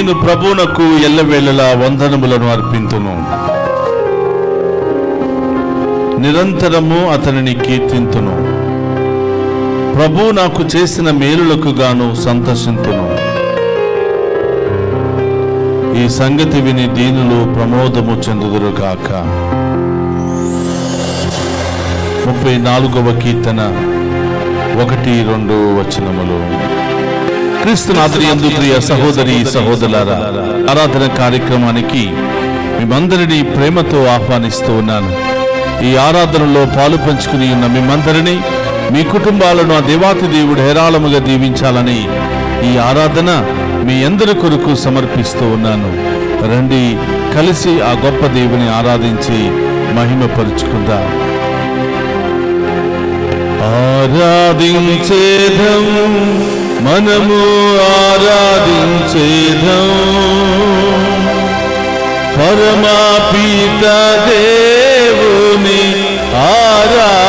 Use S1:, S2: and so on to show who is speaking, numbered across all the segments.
S1: నేను ప్రభువునకు ఎల్లవేళలా వందనములను అర్పింతును, నిరంతరము అతనిని కీర్తింతును. ప్రభువు నాకు చేసిన మేలులకు గాను సంతోషింతును. ఈ సంగతి విని దీనులు ప్రమోదము చెందుదురు కాక. 34వ కీర్తన 1-2 వచనములు. క్రీస్తునాథుని ప్రియ సహోదరి సహోదరులారా, ఆరాధన కార్యక్రమానికి మిమ్మందరినీ ప్రేమతో ఆహ్వానిస్తూ ఉన్నాను. ఈ ఆరాధనలో పాలు పంచుకుని ఉన్న మిమ్మందరినీ, మీ కుటుంబాలను ఆ దేవాతి దేవుడు హేరాళముగా దీవించాలని ఈ ఆరాధన మీ అందరి కొరకు సమర్పిస్తూ ఉన్నాను. రండి, కలిసి ఆ గొప్ప దేవుని ఆరాధించి మహిమపరుచుకుందాం. ఆరాధించేదం, మనము ఆరాధించేదం, పరమపిత దేవుని ఆరాధించెదం.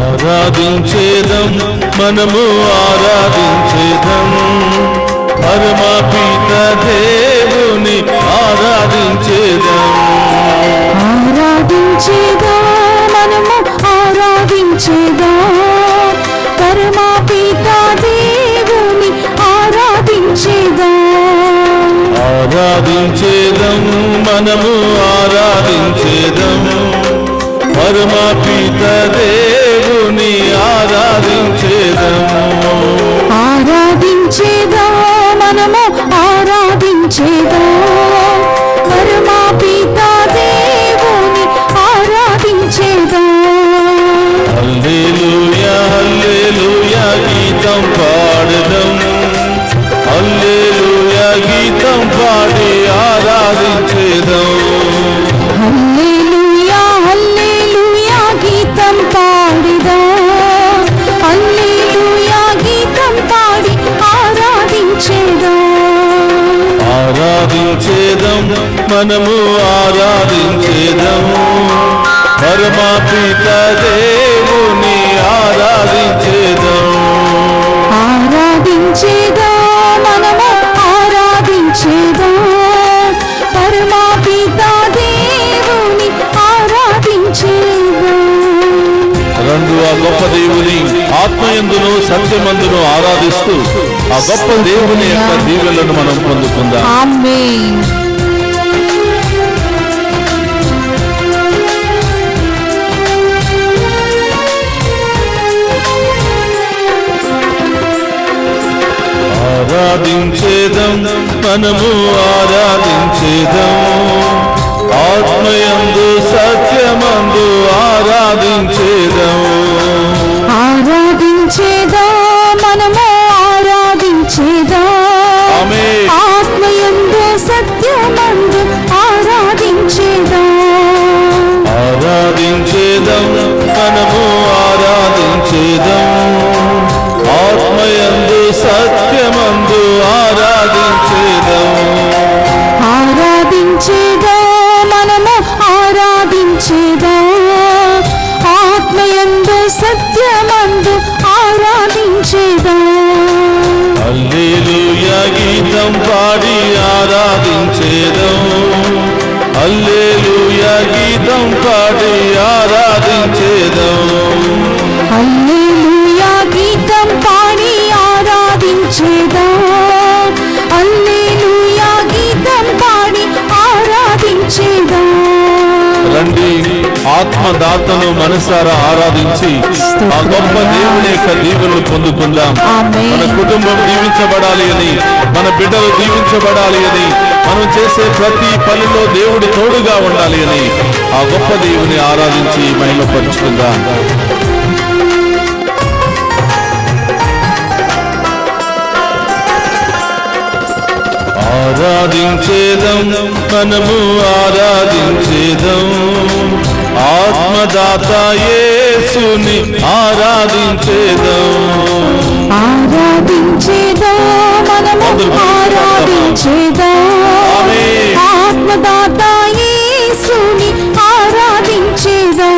S1: ఆరాధించేదం, మనము ఆరాధించేదం, పరమపిత దేవుని ఆరాధించేదం.
S2: ఆరాధించేదం, మనము ఆరాధించేదం, పరమపిత దేవుని ఆరాధించేదం.
S1: ఆరాధించేదం, మనము ఆరాధించేదం, పరమపిత దేవుని ఆరాధించేదం.
S2: ఆరాధించేదం, మనము ఆరాధించేదం, పరమపిత దేవుని ఆరాధించేదం.
S1: హల్లెలూయా హల్లెలూయా గీతం పాడదం, హల్లెలూయా గీతం పాడి ఆరాధించేదం.
S2: హల్లెలూయా హల్లెలూయా గీతం పాడిదం, హల్లెలూయా గీతం పాడి ఆరాధించేదం.
S1: ఆరాధించేదం, మనము ఆరాధించేదం, పరమపిత దేవుని ఆరాధించేదం.
S2: ఆరాధించేదం, మనము ఆరాధించేదం, పరమపిత దేవుని ఆరాధించేదం.
S1: రెండు ఆ గొప్ప దేవుని ఆత్మయందును సత్యమందును ఆరాధిస్తూ ఆ గొప్ప దేవుని యొక్క దీవెనలను మనం పొందుకుందాం.
S2: ఆమేన్.
S1: ఆరాధించేదం, మనము ఆరాధించేదం, ఆత్మయందు సత్యమందు ఆరాధించేదం.
S2: ఆరాధించేదం, మనము ఆరాధించేదం,
S1: ఆమేన్.
S2: ఆత్మయందు సత్యమందు ఆరాధించేదం.
S1: ఆరాధించేదం, మనము ఆరాధించేదం, ఆత్మయందు సత్యమందు ఆరాధించేదం.
S2: ఆరాధించేదం, మనము ఆరాధించేదం, ఆత్మయందు సత్యమందు ఆరాధించేదం.
S1: హల్లెలూయా గీతం పాడి ఆరాధించేదం, హల్లెలూయా గీతం పాడి ఆరాధించేదం.
S2: హల్లెలూయా గీతం పాడి ఆరాధించేదం, హల్లెలూయా గీతం పాడి ఆరాధించేదం.
S1: రండి, ఆత్మదాతను మనసారా ఆరాధించి ఆ గొప్ప దేవుని యొక్క దీవెనలు పొందుకుందాం. మన కుటుంబం దీవించబడాలి అని, మన బిడ్డలు దీవించబడాలి అని, మనం చేసే ప్రతి పనిలో దేవుడు తోడుగా ఉండాలి అని ఆ గొప్ప దేవుని ఆరాధించి మహిమపరుచుకుందాం. ఆరాధించేదం, మనము ఆరాధించేదం, ఆత్మదాత యేసుని ఆరాధించేదం.
S2: ఆరాధించేదం, మనము ఆరాధించేదం, ఆత్మదాత యేసుని ఆరాధించేదం.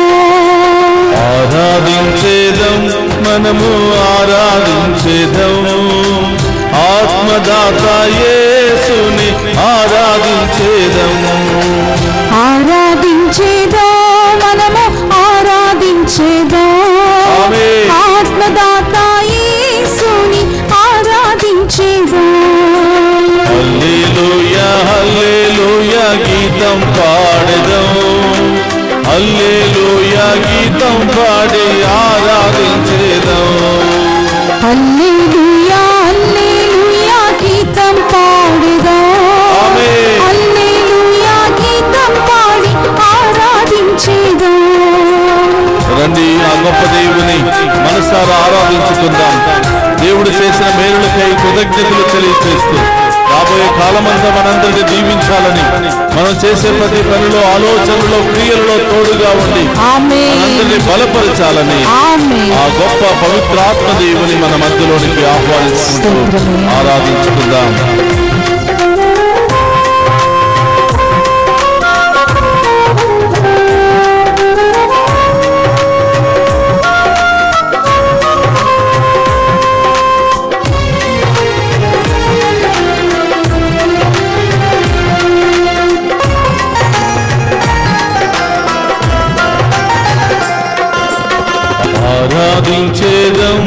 S1: ఆరాధించేదం, మనము ఆరాధించేదం, ఆత్మదాత యేసుని ఆరాధించేదం.
S2: ఆరాధించేదం, మనము ఆరాధించేదం, ఆత్మదాత యేసుని ఆరాధించేదం.
S1: హల్లెలూయా హల్లెలూయా గీతం పాడెదం, హల్లెలూయా గీతం పాడి ఆరాధించేదం.
S2: హల్లెలూయా హల్లెలూయా గీతం పాడెదం, హల్లెలూయా గీతం పాడి ఆరాధించేదం.
S1: రండి, ఆ గొప్ప దేవుని మనసారా ఆరాధించుకుందాం. దేవుడు చేసిన మేలులకై కృతజ్ఞతలు తెలియజేస్తూ రాబోయే కాలమంతా మనందరినీ దీవించాలని, మనం చేసే ప్రతి పనిలో, ఆలోచనలో, క్రియలలో తోడుగా ఉండి మనందరినీ బలపరచాలని ఆ గొప్ప పవిత్రాత్మ దేవుని మన మధ్యలోనికి ఆహ్వానించుకుంటూ ఆరాధించుకుందాం. ఆరాధించేదం,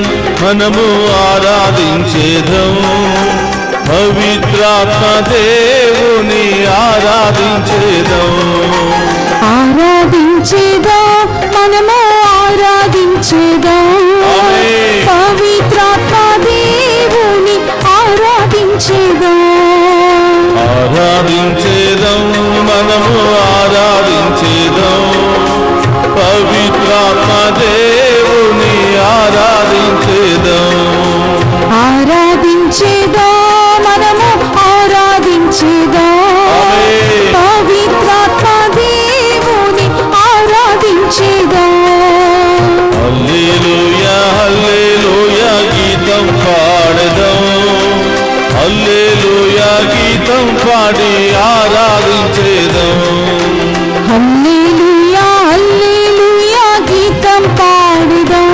S1: మనము ఆరాధించేదం, పవిత్రాత్మ దేవుని ఆరాధించేదం.
S2: ఆరాధించేదం, మనము ఆరాధించేదం, పవిత్రాత్మ దేవుని ఆరాధించేదం.
S1: ఆరాధించేదం, మనము ఆరాధించేదం, పవిత్రాత్మ దేవుని ఆరాధించేదం.
S2: ఆరాధించేదం, మనము ఆరాధించేదం, పవిత్రాత్మ దేవుని ఆరాధించేదం.
S1: హల్లెలూయా హల్లెలూయా గీతం పాడెదం, హల్లెలూయా గీతం పాడి ఆరాధించేదం.
S2: హల్లెలూయా హల్లెలూయా గీతం పాడెదం,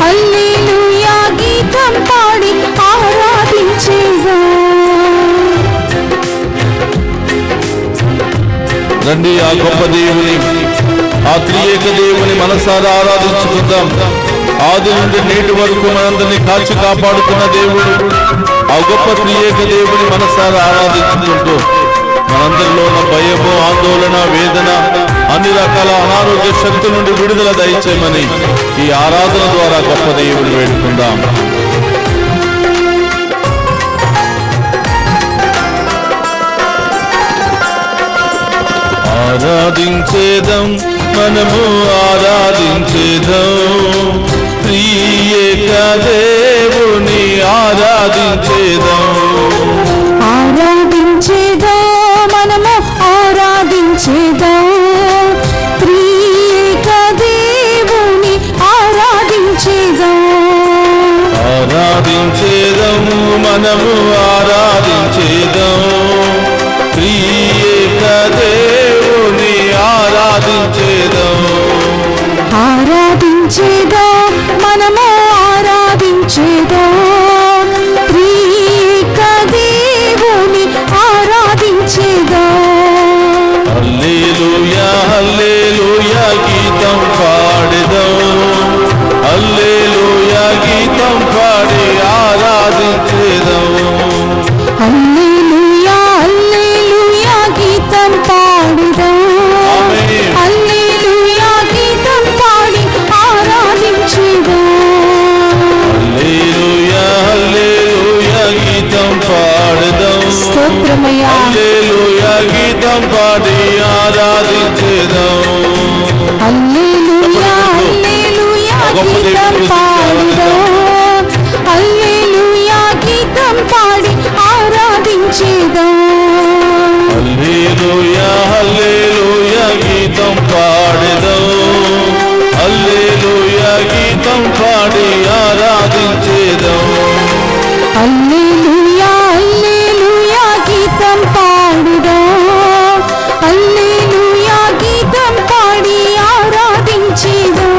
S2: హల్లెలూయా గీతం పాడి ఆరాధించేదం.
S1: రండి, ఆ గొప్ప దేవుని, ఆ త్రియేక దేవుని మనసారా ఆరాధించుకుందాం. ఆది నుండి నేటి వరకు మనందరినీ కాచి కాపాడుతున్న దేవుడు, ఆ గొప్ప త్రియేక దేవుని మనసారా ఆరాధించుకుంటూ మనందరిలో ఉన్న భయము, ఆందోళన, వేదన, అన్ని రకాల అనారోగ్య శక్తి నుండి విడుదల దయచేయమని ఈ ఆరాధన ద్వారా గొప్ప దేవుని వేడుకుందాం. ఆరాధించేదం, మనము ఆరాధించేదం, త్రియేక దేవుని ఆరాధించేదం.
S2: ఆరాధించేదం, మనము ఆరాధించేదం, త్రియేక దేవుని ఆరాధించేదం.
S1: ఆరాధించేదం, మనము ఆరాధించేదం, త్రియేక దేవుని ఆరాధించేదం.
S2: ఆరాధించేదం, మనము ఆరాధించేదం, త్రియేక దేవుని ఆరాధించేదం.
S1: హల్లెలూయా హల్లెలూయా గీతం పాడెదం, హల్లెలూయా గీతం పాడి ఆరాధించేదం.
S2: హల్లెలూయా
S1: హల్లెలూయా గీతం పాడి ఆరాధించేదం.
S2: హల్లెలూయా హల్లెలూయా గీతం పాడెదం. హల్లెలూయా గీతం పాడి ఆరాధించేదం.
S1: హల్లెలూయా హల్లెలూయా గీతం పాడెదం. హల్లెలూయా గీతం పాడి ఆరాధించేదం.
S2: హల్లెలూయా హల్లెలూయా గీతం పాడెదం. హల్లెలూయా గీతం పాడి ఆరాధించేదం.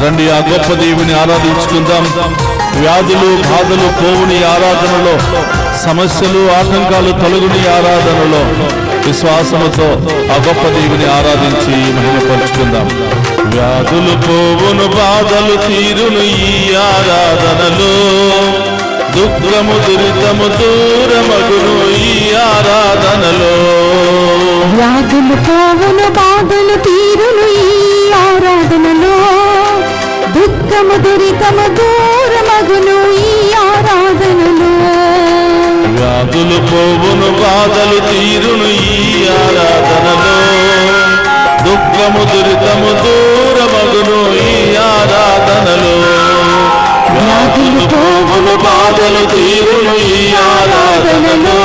S1: రండి ఆ గొప్ప దేవుని ఆరాధించుకుందాం. వ్యాధులు బాధలు పోవుని ఆరాధనలో, సమస్యలు ఆటంకాలు తొలగుని ఆరాధనలో విశ్వాసముతో ఆ గొప్ప దేవుని ఆరాధించి మహిమపరుచుకుందాం. వ్యాధులు పోవును బాధలు తీరును ఈ ఆరాధనలో, దుఃఖము దురితము దూరమగును ఈ ఆరాధనలో.
S2: వ్యాధులు పోవును బాధలు తీరును ఈ ఆరాధనలో, దుఃఖము దురితము దూరమగును ఈ ఆరాధనలో.
S1: వ్యాధులు పోవును బాధలు తీరును ఈ ఆరాధనలో, దుఃఖము దురితము దూరమగును ఈ ఆరాధనలో. వ్యాధులు పోవును బాధలు తీరును ఈ ఆరాధనలో,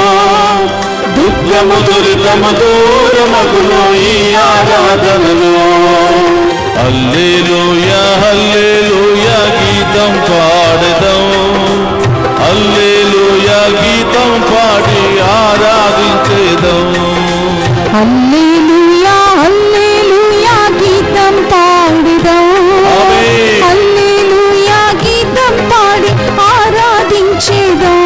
S1: దుఃఖము దురితము దూరమగును ఈ ఆరాధనలో. హల్లెలూయా హల్లెలూయా గీతం పాడెదం. హల్లెలూయా గీతం పాడి ఆరాధించేదం.
S2: హల్లెలూయా హల్లెలూయా గీతం పాడెదం. హల్లెలూయా గీతం పాడి ఆరాధించేదం.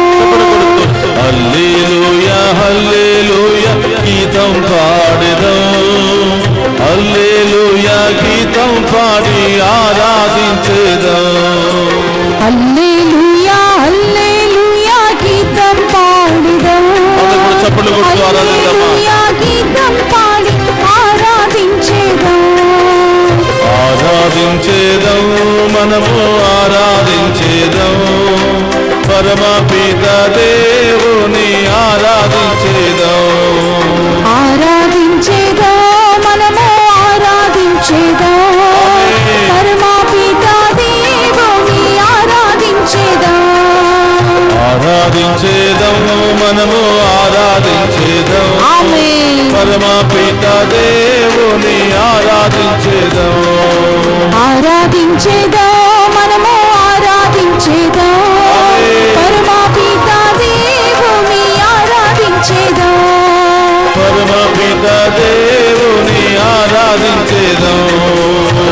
S1: హల్లెలూయా హల్లెలూయా గీతం పాడెదం. హల్లెలూయా గీతం పాడి ఆరాధించేదం.
S2: హల్లెలూయా హల్లెలూయా గీతం పాడెదం.
S1: చప్పట్లు కొడుతూ ఆరాధిద్దామా?
S2: హల్లెలూయా గీతం పాడి ఆరాధించేదం.
S1: ఆరాధించేదం మనము ఆరాధించేదం. పరమపిత దేవుని ఆరాధించేదం.
S2: ఆరాధించేదం మనము ఆరాధించేదం. పరమపిత దేవుని ఆరాధించేదం.
S1: ఆరాధించేదం మనము ఆరాధించేదం.
S2: ఆమేన్.
S1: పరమపిత దేవుని ఆరాధించేదం.
S2: ఆరాధించేదం మనము ఆరాధించేదం. పరమపిత దేవుని ఆరాధించేదం.
S1: పరమపిత దేవుని ఆరాధించేదం.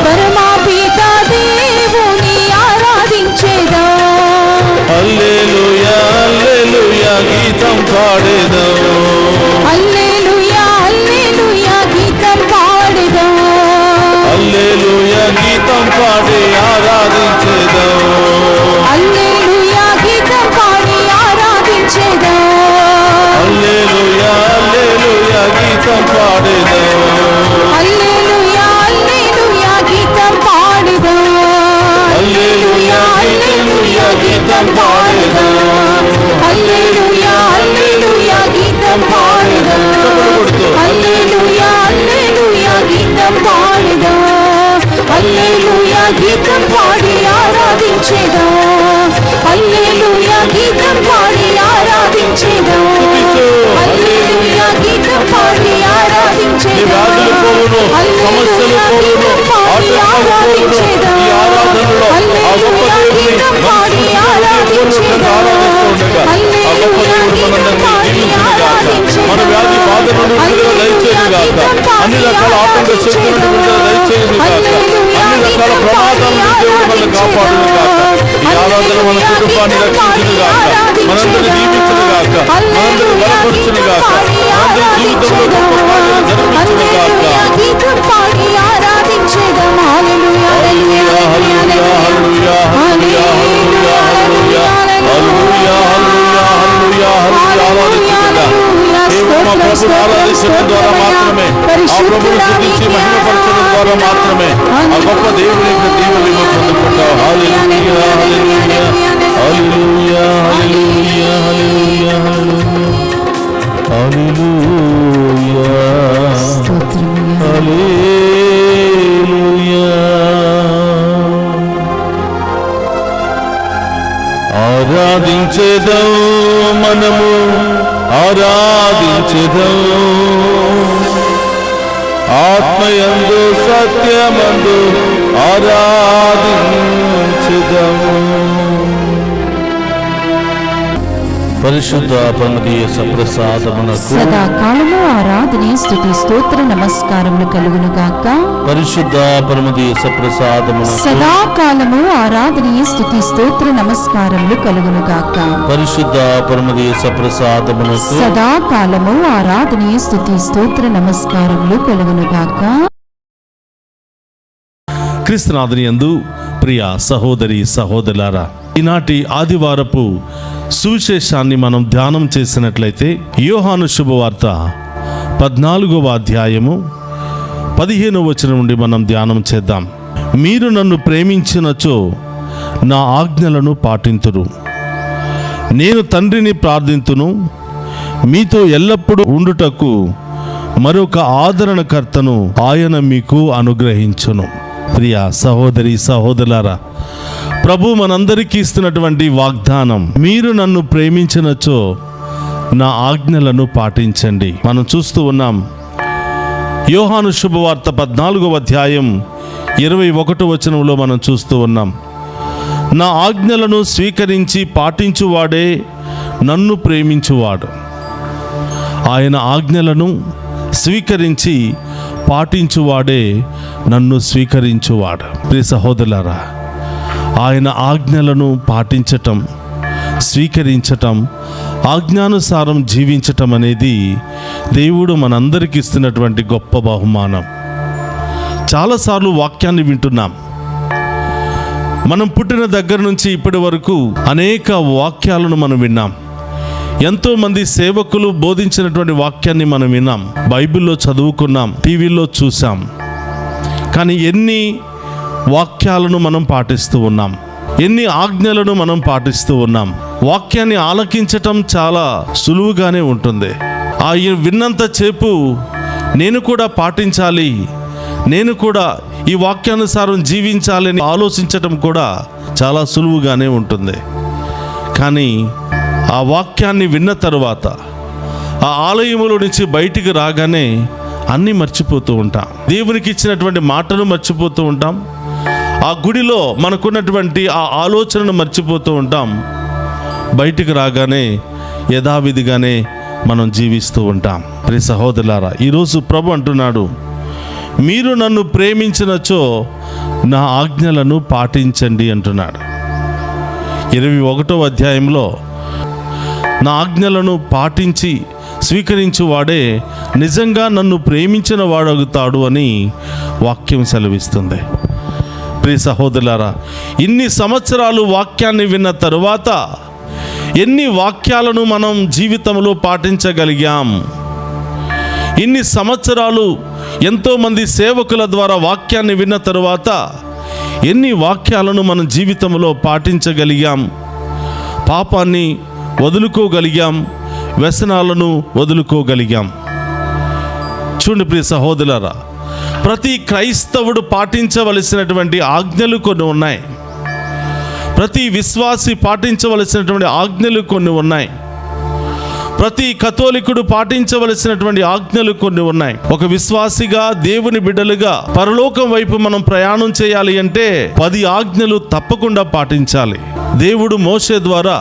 S2: పరమపిత దేవుని ఆరాధించేదం.
S1: హల్లెలూయా హల్లెలూయా గీతం పాడేదం.
S2: హల్లెలూయా హల్లెలూయా గీతం పాడెదం.
S1: హల్లెలూయా గీతం పాడి ఆరాధించేదం.
S2: హల్లెలూయా గీతం పాడి ఆరాధించేదం.
S1: హల్లెలూయా హల్లెలూయా గీతం పాడేదం.
S2: హల్లెలూయా హల్లెలూయా గీతం పాడెదం.
S1: హల్లెలూయా హల్లెలూయా గీతం పాడేదం.
S2: హల్లెలూయా హల్లెలూయా గీతం పాడెదం. హల్లెలూయా హల్లెలూయా గీతం పాడెదం. హల్లెలూయా గీతం పాడి ఆరాధించేదం. హల్లెలూయా గీతం పాడి ఆరాధించేదం. హల్లెలూయా గీతం పాడి ఆరాధించేదం.
S1: వ్యాధులు పోవును, సమస్యలు పోవును, ఆటంకాలు పోవును. ఈ ఆరాధనలో ఆ గొప్ప దేవుని పాడి ఆరాధిస్తుండగా ఆ గొప్ప దేవుడు మనందరినీ దీవించునుగాక. మన వ్యాధి బాధ నుండి విడుదల దయచేయునుగాక. అన్ని రకాల ఆటంక శక్తుల నుండి విడుదల దయచేయునుగాక. అన్ని రకాల ప్రమాదాల నుండి దేవుడు మనల్ని కాపాడునుగాక. ఈ ఆరాధన మన కుటుంబాన్ని రక్షించునుగాక. మనందరినీ దీవించునుగాక. మనందరినీ బలపరచునుగాక. మనందరి జీవితంలో గొప్ప కార్యాలు జరిపించునుగాక.
S2: గీతం పాడి ఆరాధించేదం. హల్లెలూయా
S1: హల్లెలూయా హల్లెలూయా హల్లెలూయా హల్లెలూయా హల్లెలూయా హల్లెలూయా హల్లెలూయా ఆరాధించుకుందాం. కేవలం మా ప్రభువును ఆరాధించడం ద్వారా మాత్రమే, ఆ ప్రభువును స్తుతించి మహిమపరచడం ద్వారా మాత్రమే ఆ గొప్ప దేవుని యొక్క దీవెనలు పొందుకుంటాం. హల్లెలూయా హల్లెలూయా ఆరాధించెదం మనము ఆరాధించెదం, ఆత్మయందు సత్యమందు ఆరాధించెదం. పరిశుద్ధ పరమదీయ సప్రసాదమునకు
S2: సదాకాలము ఆరాధన స్తుతి స్తోత్ర నమస్కారములు కలుగును గాక.
S1: పరిశుద్ధ పరమదీయ సప్రసాదమునకు
S2: సదాకాలము ఆరాధన స్తుతి స్తోత్ర నమస్కారములు కలుగును గాక.
S1: పరిశుద్ధ పరమదీయ సప్రసాదమునకు
S2: సదాకాలము ఆరాధన స్తుతి స్తోత్ర నమస్కారములు కలుగును గాక.
S1: క్రీస్తునాథుని యందు ప్రియ సహోదరి సహోదరులారా, ఈనాటి ఆదివారపు సువిశేషాన్ని మనం ధ్యానం చేసినట్లయితే యోహాను శుభవార్త 14వ అధ్యాయము 15వ వచనం నుండి మనం ధ్యానం చేద్దాం. మీరు నన్ను ప్రేమించినచో నా ఆజ్ఞలను పాటింతురు, నేను తండ్రిని ప్రార్థింతును, మీతో ఎల్లప్పుడూ ఉండుటకు మరొక ఆదరణకర్తను ఆయన మీకు అనుగ్రహించును. ప్రియ సహోదరి సహోదరులారా, ప్రభు మనందరికీ ఇస్తున్నటువంటి వాగ్దానం, మీరు నన్ను ప్రేమించినచో నా ఆజ్ఞలను పాటించండి. మనం చూస్తూ ఉన్నాం యోహాను శుభవార్త 14వ అధ్యాయం 21వ వచనంలో మనం చూస్తూ ఉన్నాం, నా ఆజ్ఞలను స్వీకరించి పాటించువాడే నన్ను ప్రేమించువాడు. ఆయన ఆజ్ఞలను స్వీకరించి పాటించువాడే నన్ను స్వీకరించువాడు. ప్రియ సహోదరులారా, ఆయన ఆజ్ఞలను పాటించటం, స్వీకరించటం, ఆజ్ఞానుసారం జీవించటం అనేది దేవుడు మనందరికీ ఇస్తున్నటువంటి గొప్ప బహుమానం. చాలాసార్లు వాక్యాన్ని వింటున్నాం. మనం పుట్టిన దగ్గర నుంచి ఇప్పటి వరకు అనేక వాక్యాలను మనం విన్నాం. ఎంతోమంది సేవకులు బోధించినటువంటి వాక్యాన్ని మనం విన్నాం, బైబిల్లో చదువుకున్నాం, టీవీలో చూసాం. కానీ ఎన్ని వాక్యాలను మనం పాటిస్తూ ఉన్నాం, ఎన్ని ఆజ్ఞలను మనం పాటిస్తూ ఉన్నాం. వాక్యాన్ని ఆలకించటం చాలా సులువుగానే ఉంటుంది. ఆ విన్నంత సేపు నేను కూడా పాటించాలి, నేను కూడా ఈ వాక్యానుసారం జీవించాలని ఆలోచించటం కూడా చాలా సులువుగానే ఉంటుంది. కానీ ఆ వాక్యాన్ని విన్న తరువాత ఆ ఆలయములో నుంచి బయటికి రాగానే అన్నీ మర్చిపోతూ ఉంటాం. దేవునికి ఇచ్చినటువంటి మాటను మర్చిపోతూ ఉంటాం, ఆ గుడిలో మనకున్నటువంటి ఆ ఆలోచనను మర్చిపోతూ ఉంటాం. బయటికి రాగానే యథావిధిగానే మనం జీవిస్తూ ఉంటాం. ప్రియ సహోదరులారా, ఈరోజు ప్రభు అంటున్నాడు, మీరు నన్ను ప్రేమించినచో నా ఆజ్ఞలను పాటించండి అంటున్నాడు. 21వ అధ్యాయంలో నా ఆజ్ఞలను పాటించి స్వీకరించువాడే నిజంగా నన్ను ప్రేమించిన వాడవుతాడు అని వాక్యం సెలవిస్తుంది. ప్రియ సహోదరులారా, ఇన్ని సంవత్సరాలు వాక్యాన్ని విన్న తరువాత ఎన్ని వాక్యాలను మనం జీవితంలో పాటించగలిగాం? ఇన్ని సంవత్సరాలు ఎంతోమంది సేవకుల ద్వారా వాక్యాన్ని విన్న తరువాత ఎన్ని వాక్యాలను మన జీవితంలో పాటించగలిగాం? పాపాన్ని వదులుకోగలిగాం, వ్యసనాలను వదులుకోగలిగాం. చూడండి ప్రియ సహోదరులారా, ప్రతి క్రైస్తవుడు పాటించవలసినటువంటి ఆజ్ఞలు కొన్ని ఉన్నాయి. ప్రతి విశ్వాసి పాటించవలసినటువంటి ఆజ్ఞలు కొన్ని ఉన్నాయి. ప్రతి కథోలికుడు పాటించవలసినటువంటి ఆజ్ఞలు కొన్ని ఉన్నాయి. ఒక విశ్వాసిగా, దేవుని బిడ్డలుగా పరలోకం వైపు మనం ప్రయాణం చేయాలి అంటే 10 ఆజ్ఞలు తప్పకుండా పాటించాలి. దేవుడు మోషే ద్వారా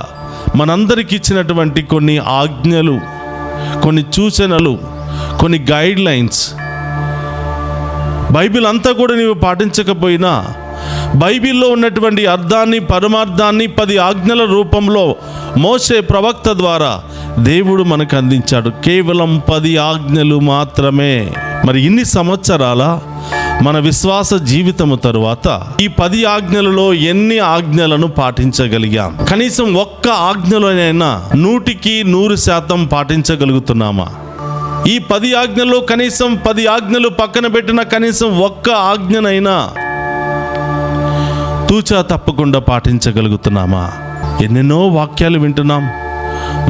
S1: మనందరికి ఇచ్చినటువంటి కొన్ని ఆజ్ఞలు, కొన్ని సూచనలు, కొన్ని గైడ్ లైన్స్. బైబిల్ అంతా కూడా నీవు పాటించకపోయినా బైబిల్లో ఉన్నటువంటి అర్థాన్ని, పరమార్థాన్ని 10 ఆజ్ఞల రూపంలో మోషే ప్రవక్త ద్వారా దేవుడు మనకు అందించాడు. కేవలం 10 ఆజ్ఞలు మాత్రమే. మరి ఇన్ని సంవత్సరాల మన విశ్వాస జీవితము తరువాత ఈ 10 ఆజ్ఞలలో ఎన్ని ఆజ్ఞలను పాటించగలిగాం? కనీసం ఒక్క ఆజ్ఞలోనైనా 100కి 100% పాటించగలుగుతున్నామా? ఈ 10 ఆజ్ఞల్లో కనీసం 10 ఆజ్ఞలు పక్కన పెట్టిన కనీసం ఒక్క ఆజ్ఞనైనా తూచా తప్పకుండా పాటించగలుగుతున్నామా? ఎన్నెన్నో వాక్యాలు వింటున్నాం,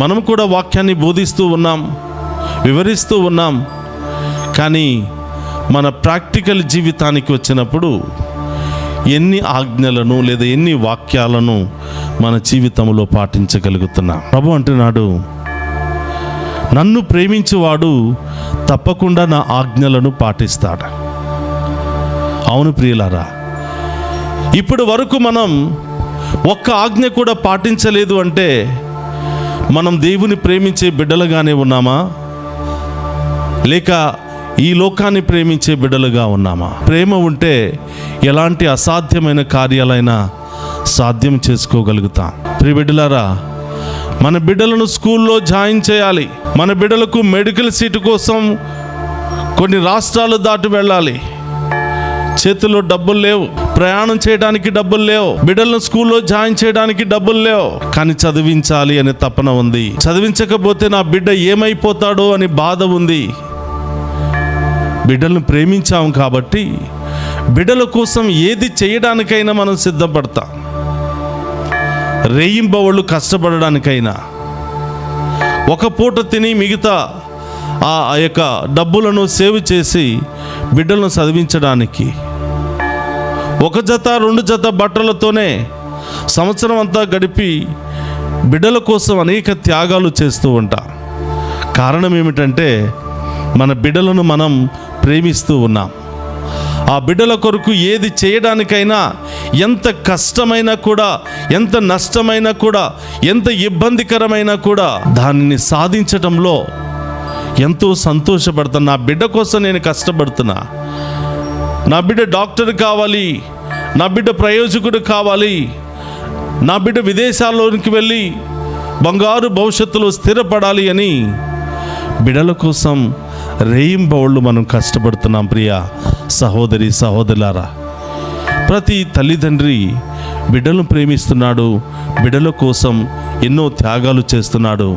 S1: మనం కూడా వాక్యాన్ని బోధిస్తూ ఉన్నాం, వివరిస్తూ ఉన్నాం. కానీ మన ప్రాక్టికల్ జీవితానికి వచ్చినప్పుడు ఎన్ని ఆజ్ఞలను లేదా ఎన్ని వాక్యాలను మన జీవితంలో పాటించగలుగుతున్నాం. ప్రభు అంటున్నాడు, నన్ను ప్రేమించువాడు తప్పకుండా నా ఆజ్ఞలను పాటిస్తాడు. అవును ప్రియులారా, ఇప్పటి వరకు మనం ఒక్క ఆజ్ఞ కూడా పాటించలేదు అంటే మనం దేవుని ప్రేమించే బిడ్డలుగానే ఉన్నామా, లేక ఈ లోకాన్ని ప్రేమించే బిడ్డలుగా ఉన్నామా? ప్రేమ ఉంటే ఎలాంటి అసాధ్యమైన కార్యాలైనా సాధ్యం చేసుకోగలుగుతాం. ప్రియ బిడ్డలారా, మన బిడ్డలను స్కూల్లో జాయిన్ చేయాలి. మన బిడ్డలకు మెడికల్ సీటు కోసం కొన్ని రాష్ట్రాలు దాటి వెళ్ళాలి. చేతుల్లో డబ్బులు లేవు, ప్రయాణం చేయడానికి డబ్బులు లేవు, బిడ్డలను స్కూల్లో జాయిన్ చేయడానికి డబ్బులు లేవు. కానీ చదివించాలి అనే తపన ఉంది. చదివించకపోతే నా బిడ్డ ఏమైపోతాడో అని బాధ ఉంది. బిడ్డలను ప్రేమించాం కాబట్టి బిడ్డల కోసం ఏది చేయడానికైనా మనం సిద్ధపడతాం. రేయింబవళ్ళు కష్టపడడానికైనా, ఒక పూట తిని మిగతా ఆ యొక్క డబ్బులను సేవ్ చేసి బిడ్డలను చదివించడానికి, ఒక జత 2 జత బట్టలతోనే సంవత్సరం అంతా గడిపి బిడ్డల కోసం అనేక త్యాగాలు చేస్తూ ఉంటాం. కారణం ఏమిటంటే మన బిడ్డలను మనం ప్రేమిస్తూ ఉన్నాం. ఆ బిడ్డల కొరకు ఏది చేయడానికైనా, ఎంత కష్టమైనా కూడా, ఎంత నష్టమైనా కూడా, ఎంత ఇబ్బందికరమైనా కూడా దానిని సాధించడంలో ఎంతో సంతోషపడతాను. నా బిడ్డ కోసం నేను కష్టపడుతున్నా. నా బిడ్డ డాక్టర్ కావాలి, నా బిడ్డ ప్రయోజకుడు కావాలి, నా బిడ్డ విదేశాల్లోనికి వెళ్ళి బంగారు భవిష్యత్తులో స్థిరపడాలి అని బిడ్డల కోసం రేయింబవళ్ళు మనం కష్టపడుతున్నాం. ప్రియ సహోదరి సహోదరులారా, ప్రతి తల్లిదండ్రి బిడ్డలను ప్రేమిస్తున్నాడు, బిడ్డల కోసం ఎన్నో త్యాగాలు చేస్తున్నాడు.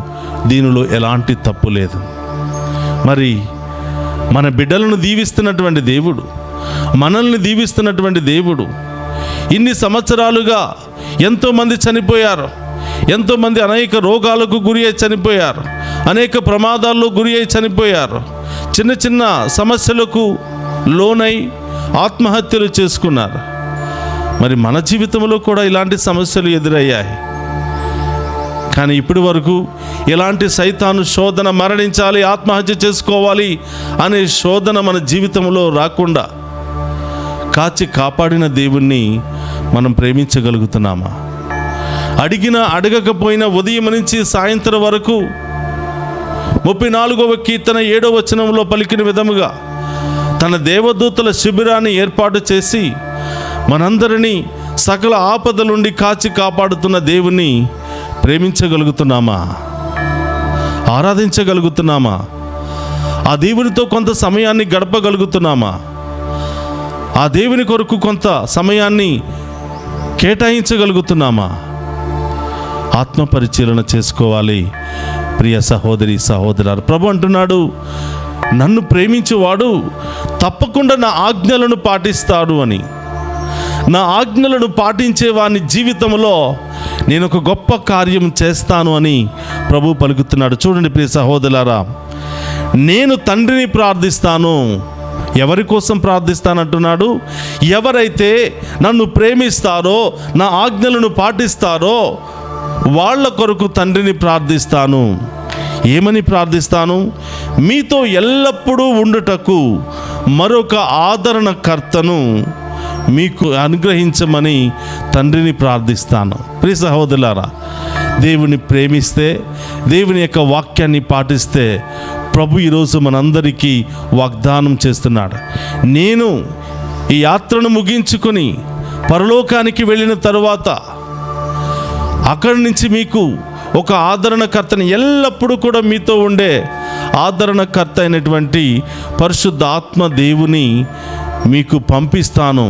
S1: దీనిలో ఎలాంటి తప్పు లేదు. మరి మన బిడ్డలను దీవిస్తున్నటువంటి దేవుడు, మనల్ని దీవిస్తున్నటువంటి దేవుడు, ఇన్ని సంవత్సరాలుగా ఎంతోమంది చనిపోయారు, ఎంతోమంది అనేక రోగాలకు గురి అయి చనిపోయారు, అనేక ప్రమాదాల్లో గురి అయి చనిపోయారు, చిన్న చిన్న సమస్యలకు లోనై ఆత్మహత్యలు చేసుకున్నారు. మరి మన జీవితంలో కూడా ఇలాంటి సమస్యలు ఎదురయ్యాయి. కానీ ఇప్పటి వరకు ఇలాంటి సైతాను శోధన, మరణించాలి, ఆత్మహత్య చేసుకోవాలి అనే శోధన మన జీవితంలో రాకుండా కాచి కాపాడిన దేవుణ్ణి మనం ప్రేమించగలుగుతున్నామా? అడిగినా అడగకపోయినా ఉదయం నుంచి సాయంత్రం వరకు 34వ కీర్తన 7వ వచనంలో పలికిన విధముగా తన దేవదూతల శిబిరాన్ని ఏర్పాటు చేసి మనందరినీ సకల ఆపదల నుండి కాచి కాపాడుతున్న దేవుణ్ణి ప్రేమించగలుగుతున్నామా? ఆరాధించగలుగుతున్నామా? ఆ దేవునితో కొంత సమయాన్ని గడపగలుగుతున్నామా? ఆ దేవుని కొరకు కొంత సమయాన్ని కేటాయించగలుగుతున్నామా? ఆత్మ పరిశీలన చేసుకోవాలి ప్రియ సహోదరి సహోదరులారా. ప్రభు అంటున్నాడు, నన్ను ప్రేమించువాడు తప్పకుండా నా ఆజ్ఞలను పాటిస్తాడు అని. నా ఆజ్ఞలను పాటించే వాని జీవితంలో నేను ఒక గొప్ప కార్యం చేస్తాను అని ప్రభు పలుకుతున్నాడు. చూడండి ప్రియ సహోదరులారా, నేను తండ్రిని ప్రార్థిస్తాను. ఎవరి కోసం ప్రార్థిస్తానంటున్నాడు? ఎవరైతే నన్ను ప్రేమిస్తారో, నా ఆజ్ఞలను పాటిస్తారో వాళ్ళ కొరకు తండ్రిని ప్రార్థిస్తాను. ఏమని ప్రార్థిస్తాను? మీతో ఎల్లప్పుడూ ఉండుటకు మరొక ఆదరణకర్తను మీకు అనుగ్రహించమని తండ్రిని ప్రార్థిస్తాను. ప్రియ సహోదరులారా, దేవుని ప్రేమిస్తే, దేవుని యొక్క వాక్యాన్ని పాటిస్తే ప్రభు ఈరోజు మనందరికీ వాగ్దానం చేస్తున్నాడు. నేను ఈ యాత్రను ముగించుకొని పరలోకానికి వెళ్ళిన తరువాత అక్కడి నుంచి మీకు ఒక ఆదరణకర్తని, ఎల్లప్పుడూ కూడా మీతో ఉండే ఆదరణకర్త అయినటువంటి పరిశుద్ధ ఆత్మ దేవుని మీకు పంపిస్తాను.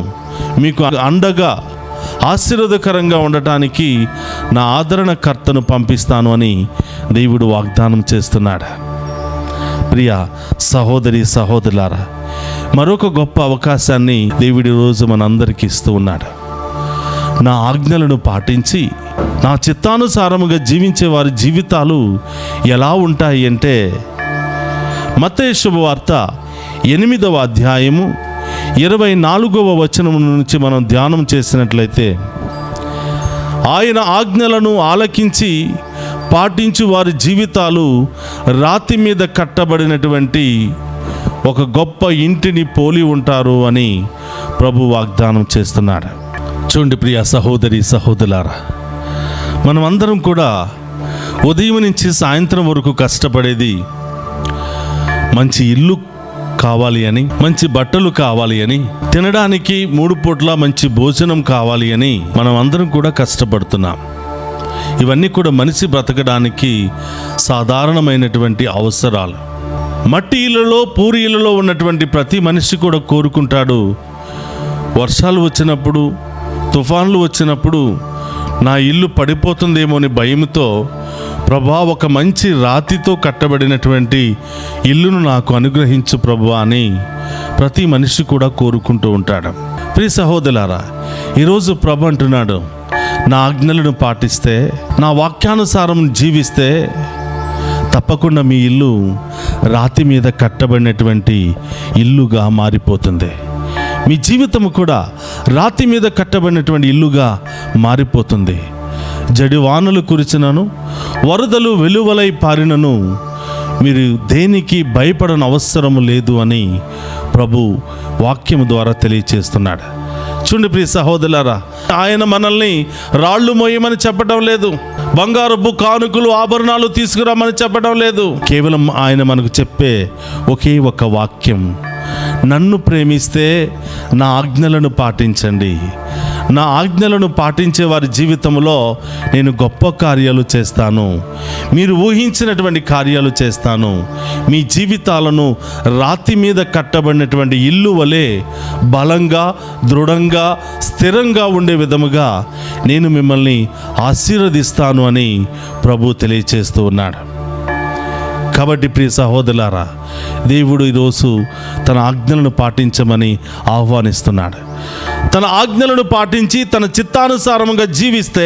S1: మీకు అండగా ఆశీర్వాదకరంగా ఉండటానికి నా ఆదరణకర్తను పంపిస్తాను అని దేవుడు వాగ్దానం చేస్తున్నాడు. ప్రియ సహోదరి సహోదరులారా, మరొక గొప్ప అవకాశాన్ని దేవుడి రోజు మనందరికీ ఇస్తూ ఉన్నాడు. నా ఆజ్ఞలను పాటించి నా చిత్తానుసారముగా జీవించే వారి జీవితాలు ఎలా ఉంటాయి అంటే, మత్తయి శుభవార్త 8వ అధ్యాయము 24వ వచనం నుంచి మనం ధ్యానం చేసినట్లయితే, ఆయన ఆజ్ఞలను ఆలకించి పాటించు వారి జీవితాలు రాతి మీద కట్టబడినటువంటి ఒక గొప్ప ఇంటిని పోలి ఉంటారు అని ప్రభు వాగ్దానం చేస్తున్నాడు. చూడండి ప్రియ సహోదరి సహోదరులారా, మనం అందరం కూడా ఉదయం నుంచి సాయంత్రం వరకు కష్టపడేది మంచి ఇల్లు కావాలి అని, మంచి బట్టలు కావాలి అని, తినడానికి 3 పూట్ల మంచి భోజనం కావాలి అని మనం అందరం కూడా కష్టపడుతున్నాం. ఇవన్నీ కూడా మనిషి బ్రతకడానికి సాధారణమైనటువంటి అవసరాలు. మట్టి ఇళ్ళలో, పూరి ఇళ్ళలో ఉన్నటువంటి ప్రతి మనిషి కూడా కోరుకుంటాడు, వర్షాలు వచ్చినప్పుడు, తుఫాన్లు వచ్చినప్పుడు నా ఇల్లు పడిపోతుందేమో అని భయంతో, ప్రభా ఒక మంచి రాతితో కట్టబడినటువంటి ఇల్లును నాకు అనుగ్రహించు ప్రభువా అని ప్రతి మనిషి కూడా కోరుకుంటూ ఉంటాడు. ప్రియ సహోదరులారా, ఈరోజు ప్రభు అంటున్నాడు, నా ఆజ్ఞలను పాటిస్తే, నా వాక్యానుసారం జీవిస్తే తప్పకుండా మీ ఇల్లు రాతి మీద కట్టబడినటువంటి ఇల్లుగా మారిపోతుంది. మీ జీవితం కూడా రాతి మీద కట్టబడినటువంటి ఇల్లుగా మారిపోతుంది. జడివానలు కురిచినను, వరదలు వెలువలై పారినను మీరు దేనికి భయపడని అవసరం లేదు అని ప్రభు వాక్యం ద్వారా తెలియచేస్తున్నాడు. చూడండి ప్రియ సహోదరులారా, ఆయన మనల్ని రాళ్ళు మోయమని చెప్పడం లేదు, బంగారపు కానుకలు ఆభరణాలు తీసుకురామని చెప్పడం లేదు. కేవలం ఆయన మనకు చెప్పే ఒకే ఒక వాక్యం, నన్ను ప్రేమిస్తే నా ఆజ్ఞలను పాటించండి. నా ఆజ్ఞలను పాటించే వారి జీవితంలో నేను గొప్ప కార్యాలు చేస్తాను, మీరు ఊహించినటువంటి కార్యాలు చేస్తాను. మీ జీవితాలను రాతి మీద కట్టబడినటువంటి ఇల్లు వలె బలంగా, దృఢంగా, స్థిరంగా ఉండే విధముగా నేను మిమ్మల్ని ఆశీర్వదిస్తాను అని ప్రభు తెలియచేస్తూ ఉన్నాడు. కాబట్టి ప్రియ సహోదరులారా, దేవుడు ఈరోజు తన ఆజ్ఞలను పాటించమని ఆహ్వానిస్తున్నాడు. తన ఆజ్ఞలను పాటించి తన చిత్తానుసారంగా జీవిస్తే,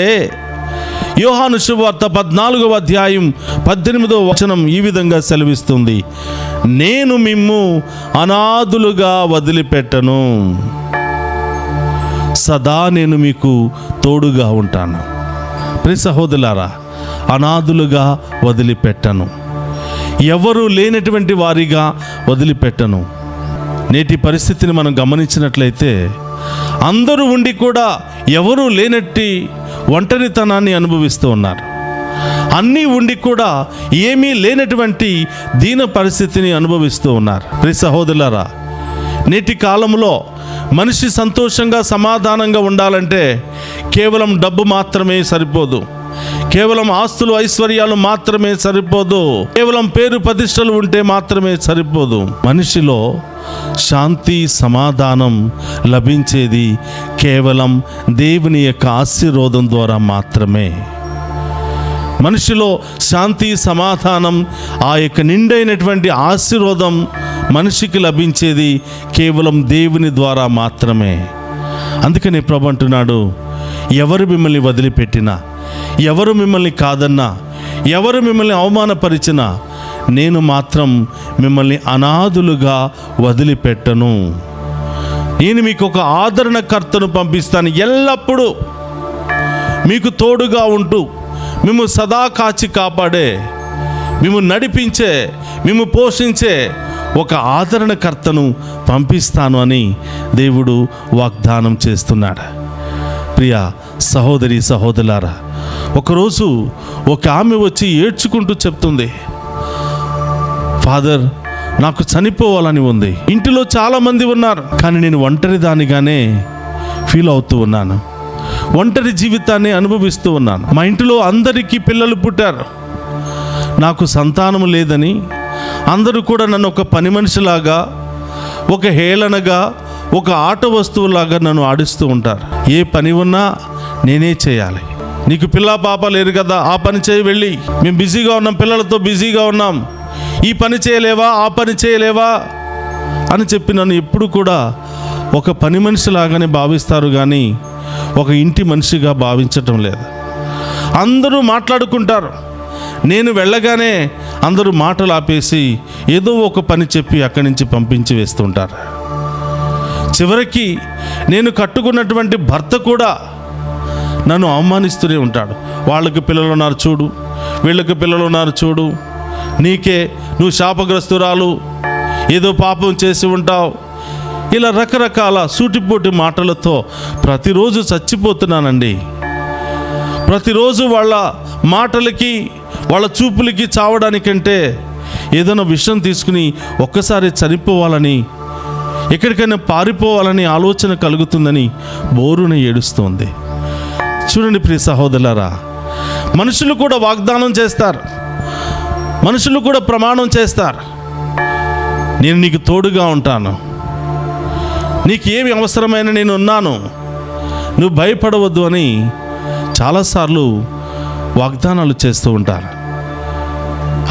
S1: యోహాను శుభవార్త 14వ అధ్యాయం 18వ వచనం ఈ విధంగా సెలవిస్తుంది, నేను మిమ్ము అనాథులుగా వదిలిపెట్టను, సదా నేను మీకు తోడుగా ఉంటాను. ప్రియ సహోదరులారా, అనాథులుగా వదిలిపెట్టను, ఎవరు లేనటువంటి వారిగా వదిలిపెట్టను. నేటి పరిస్థితిని మనం గమనించినట్లయితే అందరూ ఉండి కూడా ఎవరూ లేనట్టి ఒంటరితనాన్ని అనుభవిస్తూ ఉన్నారు. అన్నీ ఉండి కూడా ఏమీ లేనటువంటి దీన పరిస్థితిని అనుభవిస్తూ ఉన్నారు. ప్రియ సహోదరులారా, నేటి కాలంలో మనిషి సంతోషంగా సమాధానంగా ఉండాలంటే కేవలం డబ్బు మాత్రమే సరిపోదు, కేవలం ఆస్తులు ఐశ్వర్యాలు మాత్రమే సరిపోదు, కేవలం పేరు ప్రతిష్టలు ఉంటే మాత్రమే సరిపోదు. మనిషిలో శాంతి సమాధానం లభించేది కేవలం దేవుని యొక్క ఆశీర్వాదం ద్వారా మాత్రమే. మనిషిలో శాంతి సమాధానం, ఆ యొక్క నిండైనటువంటి ఆశీర్వాదం మనిషికి లభించేది కేవలం దేవుని ద్వారా మాత్రమే. అందుకని ప్రభు అంటున్నాడు, ఎవరు మిమ్మల్ని వదిలిపెట్టినా, ఎవరు మిమ్మల్ని కాదన్నా, ఎవరు మిమ్మల్ని అవమానపరిచినా నేను మాత్రం మిమ్మల్ని అనాథులుగా వదిలిపెట్టను. నేను మీకు ఒక ఆదరణకర్తను పంపిస్తాను, ఎల్లప్పుడూ మీకు తోడుగా ఉంటూ మేము సదా కాచి కాపాడే, మేము నడిపించే, మేము పోషించే ఒక ఆదరణకర్తను పంపిస్తాను అని దేవుడు వాగ్దానం చేస్తున్నాడు. ప్రియ సహోదరి సహోదరులారా, ఒకరోజు ఒక ఆమె వచ్చి ఏడ్చుకుంటూ చెప్తుంది, ఫాదర్ నాకు చనిపోవాలని ఉంది, ఇంటిలో చాలామంది ఉన్నారు కానీ నేను ఒంటరి దానిగానే ఫీల్ అవుతూ ఉన్నాను, ఒంటరి జీవితాన్ని అనుభవిస్తూ ఉన్నాను. మా ఇంటిలో అందరికీ పిల్లలు పుట్టారు, నాకు సంతానం లేదని అందరూ కూడా నన్ను ఒక పని మనిషిలాగా, ఒక హేళనగా, ఒక ఆట వస్తువులాగా నన్ను ఆడిస్తూ ఉంటారు. ఏ పని ఉన్నా నేనే చేయాలి, నీకు పిల్ల పాప లేరు కదా, ఆ పని చేయి వెళ్ళి, మేము బిజీగా ఉన్నాం, పిల్లలతో బిజీగా ఉన్నాం, ఈ పని చేయలేవా, ఆ పని చేయలేవా అని చెప్పి నన్ను ఎప్పుడు కూడా ఒక పని మనిషిలాగానే భావిస్తారు కానీ ఒక ఇంటి మనిషిగా భావించటం లేదు. అందరూ మాట్లాడుకుంటారు, నేను వెళ్ళగానే అందరూ మాటలు ఆపేసి ఏదో ఒక పని చెప్పి అక్కడి నుంచి పంపించి వేస్తుంటారు. చివరికి నేను కట్టుకున్నటువంటి భర్త కూడా నన్ను అవమానిస్తూనే ఉంటాడు. వాళ్ళకి పిల్లలు ఉన్నారు చూడు, వీళ్ళకి పిల్లలు ఉన్నారు చూడు, నీకే, నువ్వు శాపగ్రస్తురాలు, ఏదో పాపం చేసి ఉంటావు, ఇలా రకరకాల సూటిపోటి మాటలతో ప్రతిరోజు చచ్చిపోతున్నానండి. ప్రతిరోజు వాళ్ళ మాటలకి, వాళ్ళ చూపులకి చావడానికంటే ఏదైనా విషయం తీసుకుని ఒక్కసారి చనిపోవాలని, ఎక్కడికైనా పారిపోవాలని ఆలోచన కలుగుతుందని బోరున ఏడుస్తోంది. చూడండి ప్రియ సహోదరులారా, మనుషులు కూడా వాగ్దానం చేస్తారు, మనుషులు కూడా ప్రమాణం చేస్తారు, నేను నీకు తోడుగా ఉంటాను, నీకు ఏమి అవసరమైన నేను ఉన్నాను, నువ్వు భయపడవద్దు అని చాలాసార్లు వాగ్దానాలు చేస్తూ ఉంటారు.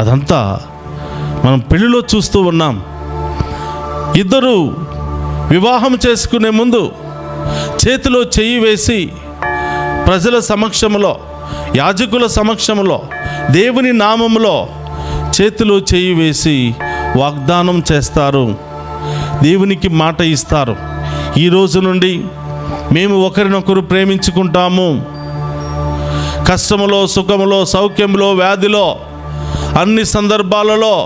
S1: అదంతా మనం పెళ్లిలో చూస్తూ ఉన్నాం. ఇద్దరు వివాహం చేసుకునే ముందు చేతిలో చెయ్యి వేసి ప్రజల సమక్షంలో, యాజకుల సమక్షంలో, దేవుని నామములో చేతిలో చెయ్యి వేసి వాగ్దానం చేస్తారు, దేవునికి మాట ఇస్తారు. ఈ రోజు నుండి మేము ఒకరినొకరు ప్రేమించుకుంటాము, కష్టములో, సుఖములో, సౌఖ్యంలో, వ్యాధిలో, అన్ని సందర్భాలలో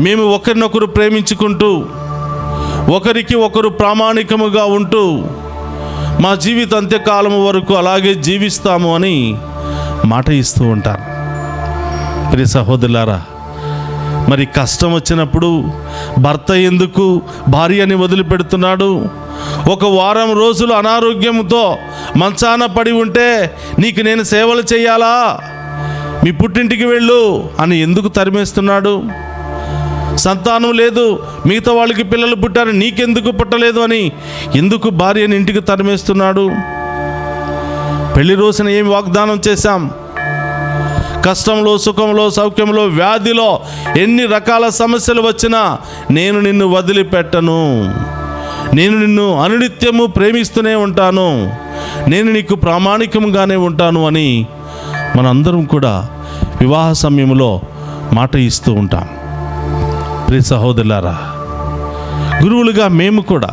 S1: మేము ఒకరినొకరు ప్రేమించుకుంటూ, ఒకరికి ఒకరు ప్రామాణికముగా ఉంటూ మా జీవిత అంత్యకాలము వరకు అలాగే జీవిస్తాము అని మాట ఇస్తూ ఉంటారు. ప్రియ సహోదరులారా, మరి కష్టం వచ్చినప్పుడు భర్త ఎందుకు భార్యని వదిలిపెడుతున్నాడు? ఒక వారం రోజులు అనారోగ్యంతో మంచాన పడి ఉంటే నీకు నేను సేవలు చేయాలా, మీ పుట్టింటికి వెళ్ళు అని ఎందుకు తరిమేస్తున్నాడు? సంతానం లేదు, మిగతా వాళ్ళకి పిల్లలు పుట్టారు, నీకెందుకు పుట్టలేదు అని ఎందుకు భార్యని ఇంటికి తరిమేస్తున్నాడు? పెళ్లి రోజున ఏమి వాగ్దానం చేశాం? కష్టంలో, సుఖంలో, సౌఖ్యంలో, వ్యాధిలో ఎన్ని రకాల సమస్యలు వచ్చినా నేను నిన్ను వదిలిపెట్టను, నేను నిన్ను అనునిత్యము ప్రేమిస్తూనే ఉంటాను, నేను నీకు ప్రామాణికంగానే ఉంటాను అని మనందరం కూడా వివాహ సమయంలో మాట ఇస్తూ ఉంటాం. ప్రియ సహోదరులారా, గురువులుగా మేము కూడా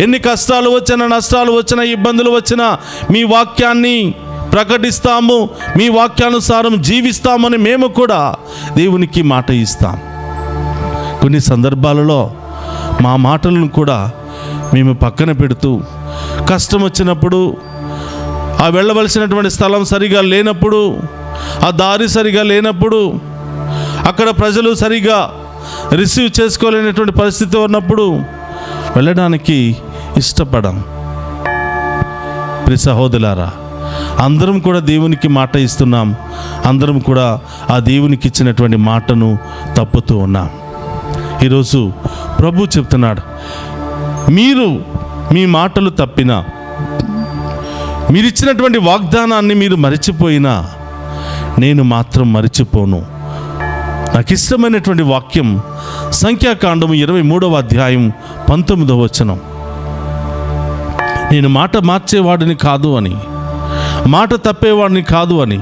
S1: ఎన్ని కష్టాలు వచ్చినా, నష్టాలు వచ్చినా, ఇబ్బందులు వచ్చినా మీ వాక్యాన్ని ప్రకటిస్తాము, మీ వాక్యానుసారం జీవిస్తామని మేము కూడా దేవునికి మాట ఇస్తాం. కొన్ని సందర్భాలలో మా మాటలను కూడా మేము పక్కన పెడుతూ, కష్టం వచ్చినప్పుడు, ఆ వెళ్ళవలసినటువంటి స్థలం సరిగా లేనప్పుడు, ఆ దారి సరిగా లేనప్పుడు, అక్కడ ప్రజలు సరిగా రిసీవ్ చేసుకోలేనటువంటి పరిస్థితి ఉన్నప్పుడు వెళ్ళడానికి ఇష్టపడం. ప్రియ సహోదరులారా, అందరం కూడా దేవునికి మాట ఇస్తున్నాం, అందరం కూడా ఆ దేవునికి ఇచ్చినటువంటి మాటను తప్పుతూ ఉన్నాం. ఈరోజు ప్రభు చెప్తున్నాడు, మీరు మీ మాటలు తప్పినా, మీరిచ్చినటువంటి వాగ్దానాన్ని మీరు మరిచిపోయినా నేను మాత్రం మరిచిపోను. నాకు ఇష్టమైనటువంటి వాక్యం సంఖ్యాకాండము 23వ అధ్యాయం 19వ వచనం. నేను మాట మార్చేవాడిని కాదు అని, మాట తప్పేవాడిని కాదు అని,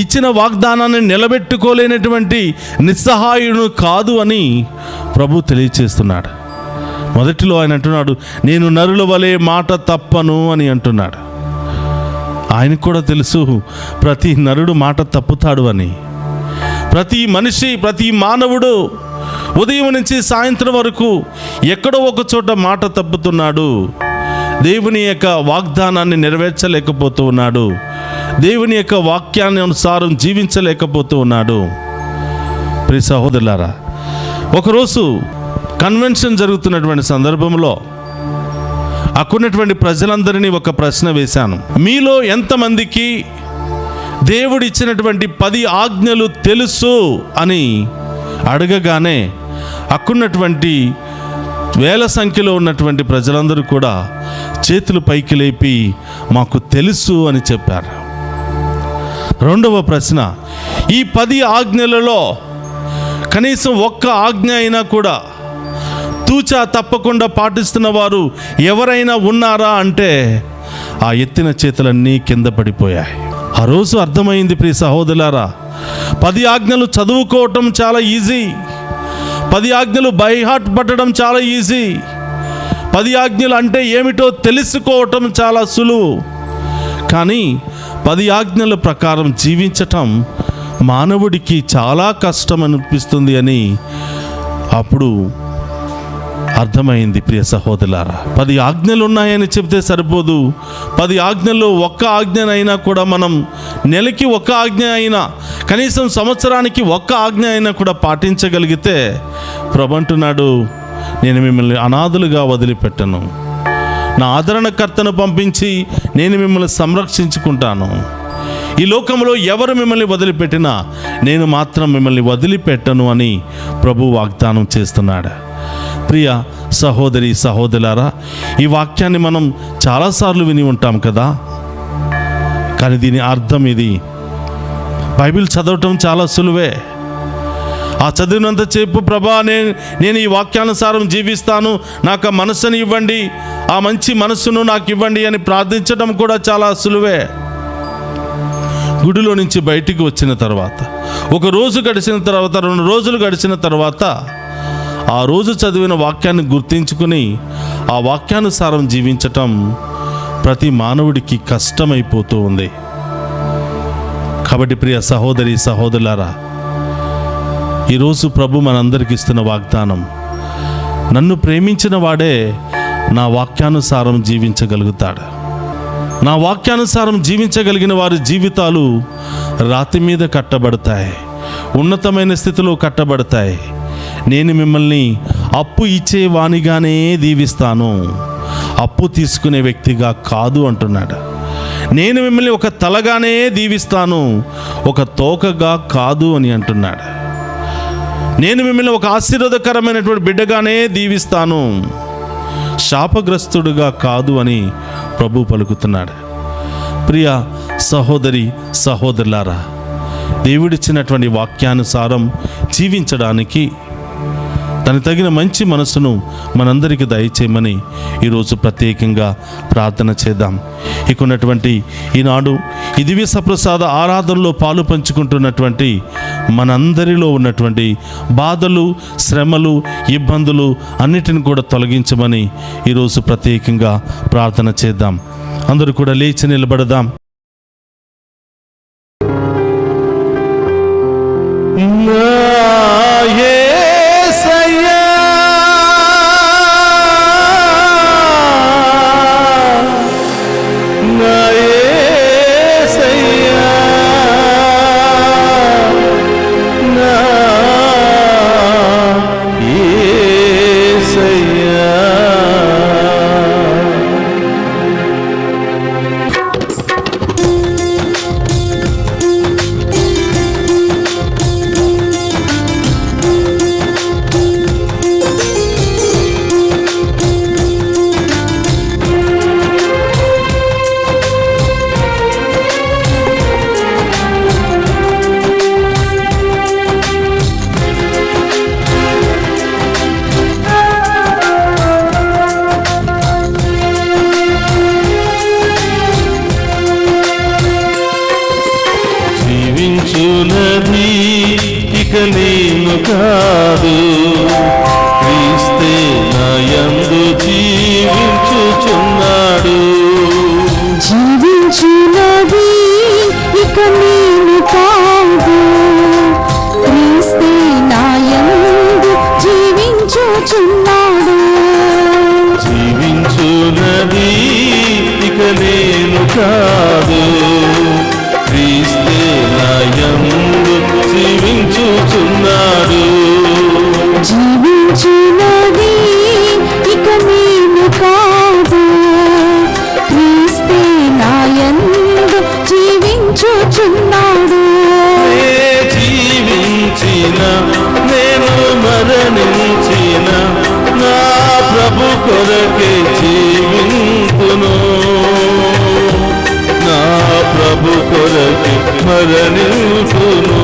S1: ఇచ్చిన వాగ్దానాన్ని నిలబెట్టుకోలేనటువంటి నిస్సహాయుడు కాదు అని ప్రభు తెలియచేస్తున్నాడు. మొదటిలో ఆయన అంటున్నాడు, నేను నరుల వలె మాట తప్పను అని అంటున్నాడు. ఆయనకు కూడా తెలుసు ప్రతి నరుడు మాట తప్పుతాడు అని. ప్రతి మనిషి, ప్రతి మానవుడు ఉదయం నుంచి సాయంత్రం వరకు ఎక్కడో ఒక చోట మాట తప్పుతున్నాడు, దేవుని యొక్క వాగ్దానాన్ని నెరవేర్చలేకపోతూ ఉన్నాడు, దేవుని యొక్క వాక్యాన్ని అనుసారం జీవించలేకపోతూ ఉన్నాడు. ప్రియ సహోదరులారా, ఒకరోజు కన్వెన్షన్ జరుగుతున్నటువంటి సందర్భంలో అక్కడున్నటువంటి ప్రజలందరినీ ఒక ప్రశ్న వేశాను. మీలో ఎంతమందికి దేవుడు ఇచ్చినటువంటి 10 ఆజ్ఞలు తెలుసు అని అడగగానే అక్కడున్నటువంటి వేల సంఖ్యలో ఉన్నటువంటి ప్రజలందరూ కూడా చేతులు పైకి లేపి మాకు తెలుసు అని చెప్పారు. రెండవ ప్రశ్న, ఈ 10 ఆజ్ఞలలో కనీసం ఒక్క ఆజ్ఞ అయినా కూడా తూచా తప్పకుండా పాటిస్తున్న వారు ఎవరైనా ఉన్నారా అంటే ఆ ఎత్తిన చేతులన్నీ కింద పడిపోయాయి. ఆ రోజు అర్థమైంది ప్రియ సహోదరులారా, 10 ఆజ్ఞలు చదువుకోవటం చాలా ఈజీ, 10 ఆజ్ఞలు బై హార్ట్ పట్టడం చాలా ఈజీ, 10 ఆజ్ఞలు అంటే ఏమిటో తెలుసుకోవటం చాలా సులువు. కానీ 10 ఆజ్ఞల ప్రకారం జీవించటం మానవుడికి చాలా కష్టం అనిపిస్తుంది అని అప్పుడు అర్థమైంది. ప్రియ సహోదరులారా, 10 ఆజ్ఞలు ఉన్నాయని చెప్తే సరిపోదు. 10 ఆజ్ఞల్లో ఒక్క ఆజ్ఞనైనా కూడా మనం నెలకి ఒక్క ఆజ్ఞ అయినా, కనీసం సంవత్సరానికి ఒక్క ఆజ్ఞ అయినా కూడా పాటించగలిగితే ప్రభు అంటున్నాడు, నేను మిమ్మల్ని అనాథలుగా వదిలిపెట్టను, నా ఆదరణకర్తను పంపించి నేను మిమ్మల్ని సంరక్షించుకుంటాను. ఈ లోకంలో ఎవరు మిమ్మల్ని వదిలిపెట్టినా నేను మాత్రం మిమ్మల్ని వదిలిపెట్టను అని ప్రభు వాగ్దానం చేస్తున్నాడు. ప్రియ సహోదరి సహోదరులారా, ఈ వాక్యాన్ని మనం చాలాసార్లు విని ఉంటాం కదా, కానీ దీని అర్థం ఇది. బైబిల్ చదవటం చాలా సులువే. ఆ చదివినంత చెప్పు, ప్రభా నేను ఈ వాక్యానుసారం జీవిస్తాను, నాకు ఆ మనస్సుని ఇవ్వండి, ఆ మంచి మనస్సును నాకు ఇవ్వండి అని ప్రార్థించడం కూడా చాలా సులువే. గుడిలో నుంచి బయటికి వచ్చిన తర్వాత, ఒక రోజు గడిచిన తర్వాత, 2 రోజులు గడిచిన తర్వాత ఆ రోజు చదివిన వాక్యాన్ని గుర్తించుకుని ఆ వాక్యానుసారం జీవించటం ప్రతి మానవుడికి కష్టమైపోతూ ఉంది. కాబట్టి ప్రియ సహోదరి సహోదరులారా, ఈరోజు ప్రభు మనందరికి ఇస్తున్న వాగ్దానం, నన్ను ప్రేమించిన వాడే నా వాక్యానుసారం జీవించగలుగుతాడు. నా వాక్యానుసారం జీవించగలిగిన వారి జీవితాలు రాతి మీద కట్టబడతాయి, ఉన్నతమైన స్థితిలో కట్టబడతాయి. నేను మిమ్మల్ని అప్పు ఇచ్చే వానిగానే దీవిస్తాను, అప్పు తీసుకునే వ్యక్తిగా కాదు అంటున్నాడు. నేను మిమ్మల్ని ఒక తలగానే దీవిస్తాను, ఒక తోకగా కాదు అని అంటున్నాడు. నేను మిమ్మల్ని ఒక ఆశీర్వాదకరమైనటువంటి బిడ్డగానే దీవిస్తాను, శాపగ్రస్తుడుగా కాదు అని ప్రభు పలుకుతున్నాడు. ప్రియ సహోదరి సహోదరులారా, దేవుడిచ్చినటువంటి వాక్యానుసారం జీవించడానికి తనకు తగిన మంచి మనసును మనందరికీ దయచేయమని ఈరోజు ప్రత్యేకంగా ప్రార్థన చేద్దాం. ఇకున్నటువంటి ఈనాడు ఈ దివ్య సప్రసాద ఆరాధనలో పాలు పంచుకుంటున్నటువంటి మనందరిలో ఉన్నటువంటి బాధలు, శ్రమలు, ఇబ్బందులు అన్నిటిని కూడా తొలగించమని ఈరోజు ప్రత్యేకంగా ప్రార్థన చేద్దాం. అందరూ కూడా లేచి నిలబడదాం. ఇక నేను కాదు, క్రీస్తే నాయందు జీవించుచున్నాడు.
S2: జీవించున్నది ఇక నేను కాదు, క్రీస్తే నాయందు జీవించుచున్నాడు.
S1: జీవించున్నది ఇక నేను కాదు, క్రీస్తే నాయందు జీవించుచున్నాడు.
S2: జీవించున్నది ఇక నేను కాదు, క్రీస్తే నాయందు జీవించుచున్నాడు.
S1: జీవించిన నేను మరణించిన నా ప్రభు కొరకే జీవింతును, నా ప్రభు కొరకే మరణింతును.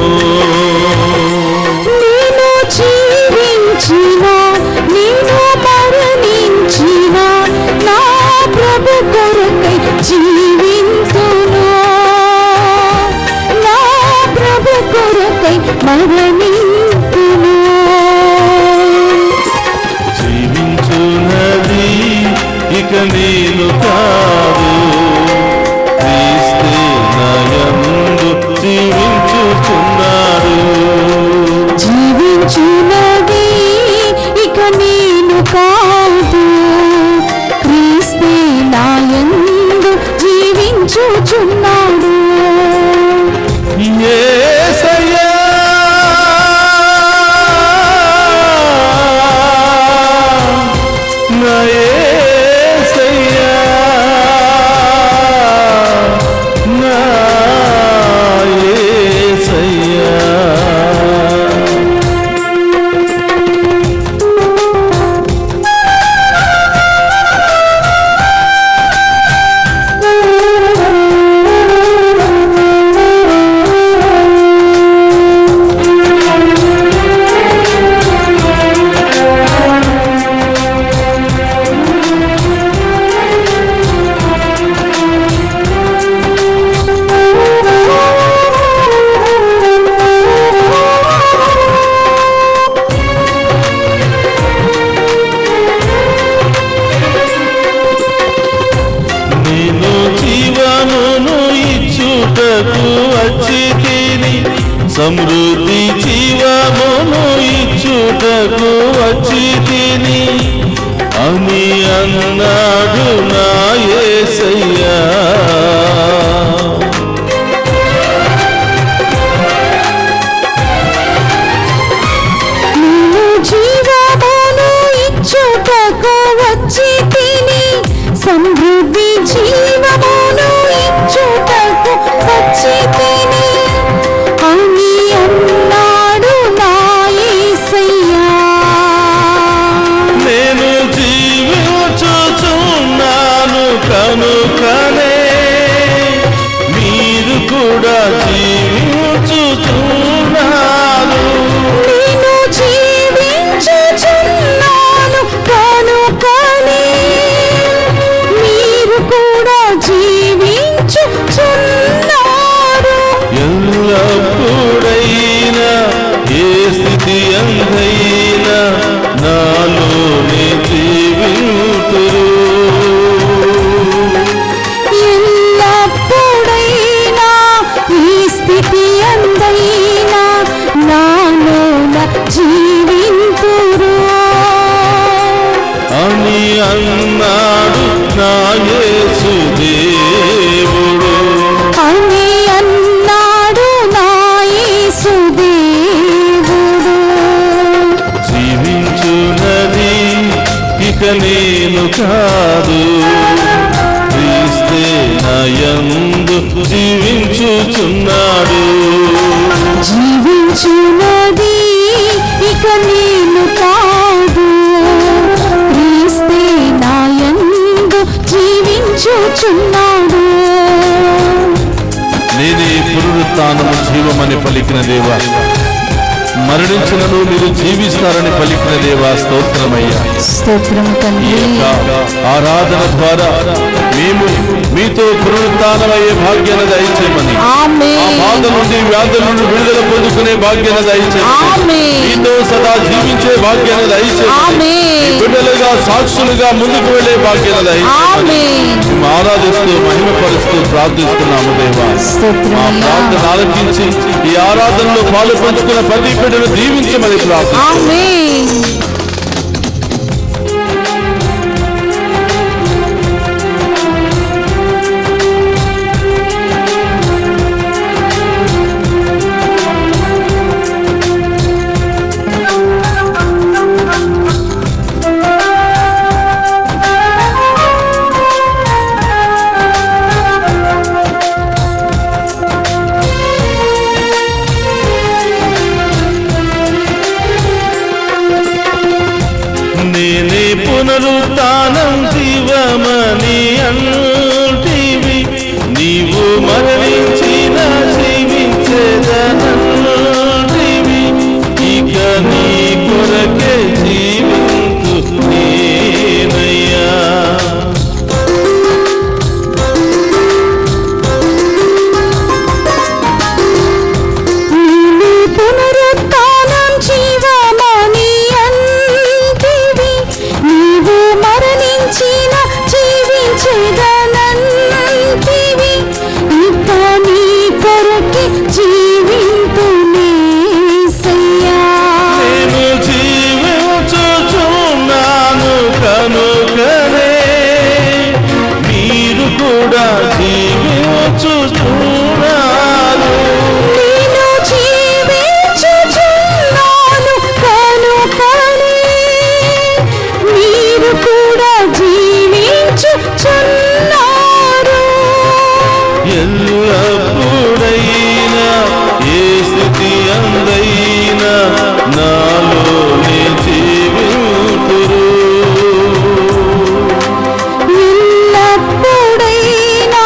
S2: నేను జీవించిన నేను మరణించిన నా ప్రభు కొరకై జీవింతును, నా ప్రభు కొరకై మరణింతును.
S1: జీవించున్నది ఇక నేను కాదు, సమృద్ధి జీవమును ఇచ్చుటకు వచ్చి తిని అని అన్నాడు నా యేసయ్యా.
S2: సమృద్ధి జీవమును ఇచ్చుటకు వచ్చి తిని అని అన్నాడు నా యేసయ్యా.
S1: నేను జీవించుచున్నాను కనుకనే మీరు కూడా జీవించుచున్నారు.
S2: నేను జీవించుచున్నాను కనుకనే కూడా జీవించుచున్నారు.
S1: ఎల్లప్పుడైనా ఏ స్థితి అందైనా నాలోనే జీవింతురు.
S2: ఎల్లప్పుడైనా ఈ స్థితి అందైనా నాలోన జీవింతురు
S1: అని అన్నాడు నా యేసు దేవుడు.
S2: అని అన్నాడు నా యేసు దేవుడు.
S1: జీవించున్నది ఇక నేను కాదు, క్రీస్తే నా యందు జీవించుచున్నాడు.
S2: జీవించున్నది ఇక నేను కాదు, క్రీస్తే నా యందు జీవించుచున్నాడు.
S1: నేనే పునరుత్థానము జీవమని పలికిన దేవా, మరణించినను మీరు జీవిస్తారని పలికిన దేవా, స్తోత్రమయ్యా.
S2: స్తోత్రం తండ్రి.
S1: ఆరాధన ద్వారా మేము మీతో పునరుత్థానమయ్యే భాగ్యాన్ని దయచేయమని, ఆ బాధ నుండి వ్యాధుల నుండి విడుదల పొందుకునే భాగ్యాన్ని దయచేయమని, మీతో సదా జీవించే భాగ్యాన్ని దయచేయమని, బిడ్డలుగా సాక్షులుగా ముందుకు వెళ్లే భాగ్యాన్ని దయచేయమని మేము ఆరాధిస్తూ మహిమపరుస్తూ ప్రార్థిస్తున్నాము దేవా. మా ప్రార్థన ఆలకించి ఈ ఆరాధనలో పాలు పంచుకున్న ప్రతి బిడ్డను దీవించమని ప్రార్థిస్తున్నాము. నేనే పునరుత్థానం జీవమని అంటివి, నీవు మరణించిన జీవించేదనంటివి, ఇక నీ కొరకే జీవింతు నేనయ్యా. ఎల్లప్పుడైనా ఏ స్థితి అందైనా నాలోనే జీవింతురు.
S2: ఎల్లప్పుడైనా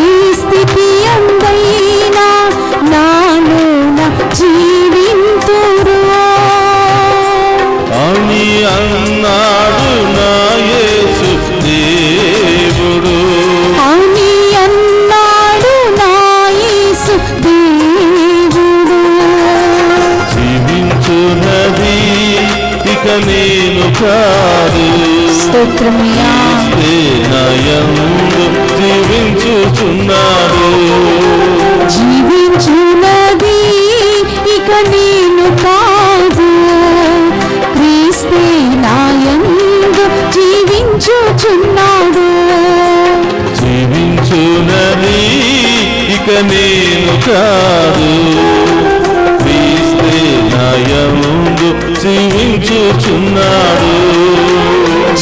S2: ఈ స్థితి అందైనా నాలోన జీవింతురు
S1: అని అన్నాడు నా యేసు దేవుడు.
S2: అని అన్నాడు నా యేసు దేవుడు.
S1: జీవించున్నది ఇక నేను కాదు,
S2: స్తోత్రమయ్యా.
S1: నా యందు జీవించుచున్నాడు.
S2: జీవించున్నది
S1: నేను కాదు, క్రీస్తే నాయందు జీవించుచున్నాడు.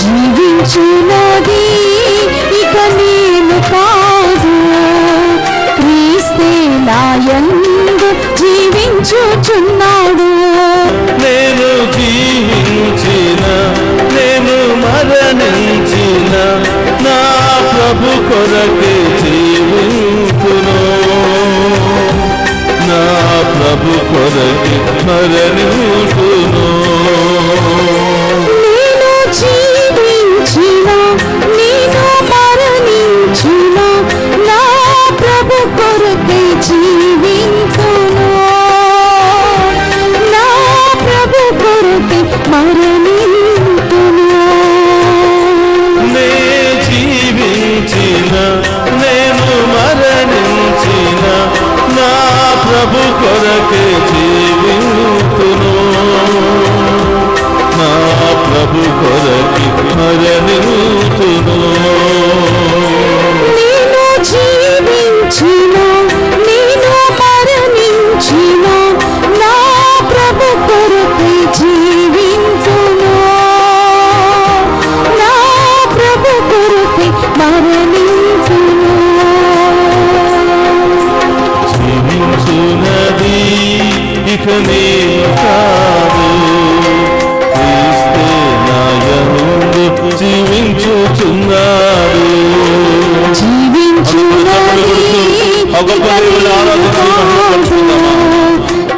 S2: జీవించున్నది ఇక నేను కాదు, క్రీస్తే నాయందు జీవించుచున్నాడు.
S1: నేను జీవించిన, నేను మరణించిన, నా ప్రభు కొరకే జీవించును, నా ప్రభు కొరకే మరణించును.
S2: నేను జీవించిన, నేను మరణించిన, నా ప్రభు కొరకే జీవించును, నా ప్రభు కొరకే మరణించును.
S1: నే జీవించిన, నేను మరణించిన, నా ప్రభు కొరకే జీవించును, నా ప్రభు కొరకే మరణించును.
S2: నేను జీవించిన, నేను మరణించిన, నా ప్రభు కొరకే జీవించును, నా ప్రభు కొరకే మరణించును.
S1: జీవించున్నది ఇక నేను కాదు, క్రీస్తే నాయందు జీవించుచున్నాడు.
S2: జీవించున్నది ఇక నేను కాదు,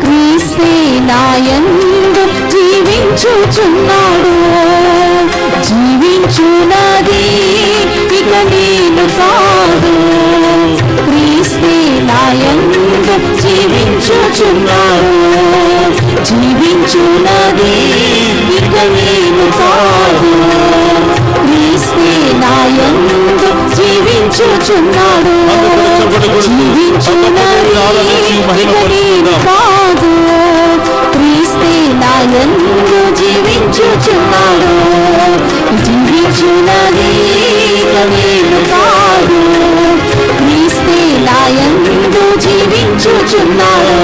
S2: క్రీస్తే నాయందు జీవించుచున్నాడు. జీవించున్నది ఇక నేను కాదు, క్రీస్తే నాయందు జీవించుచున్నాడు. జీవించున్నది ఇక నేను కాదు, క్రీస్తే నాయందు జీవించుచున్నాడు. జీవించున్నది ఇక నేను కాదు, క్రీస్తే నాయందు జీవించుచున్నాడు. జీవించున్నది ఇక నేను కాదు, క్రీస్తే నాయందు జీవించుచున్నాడు.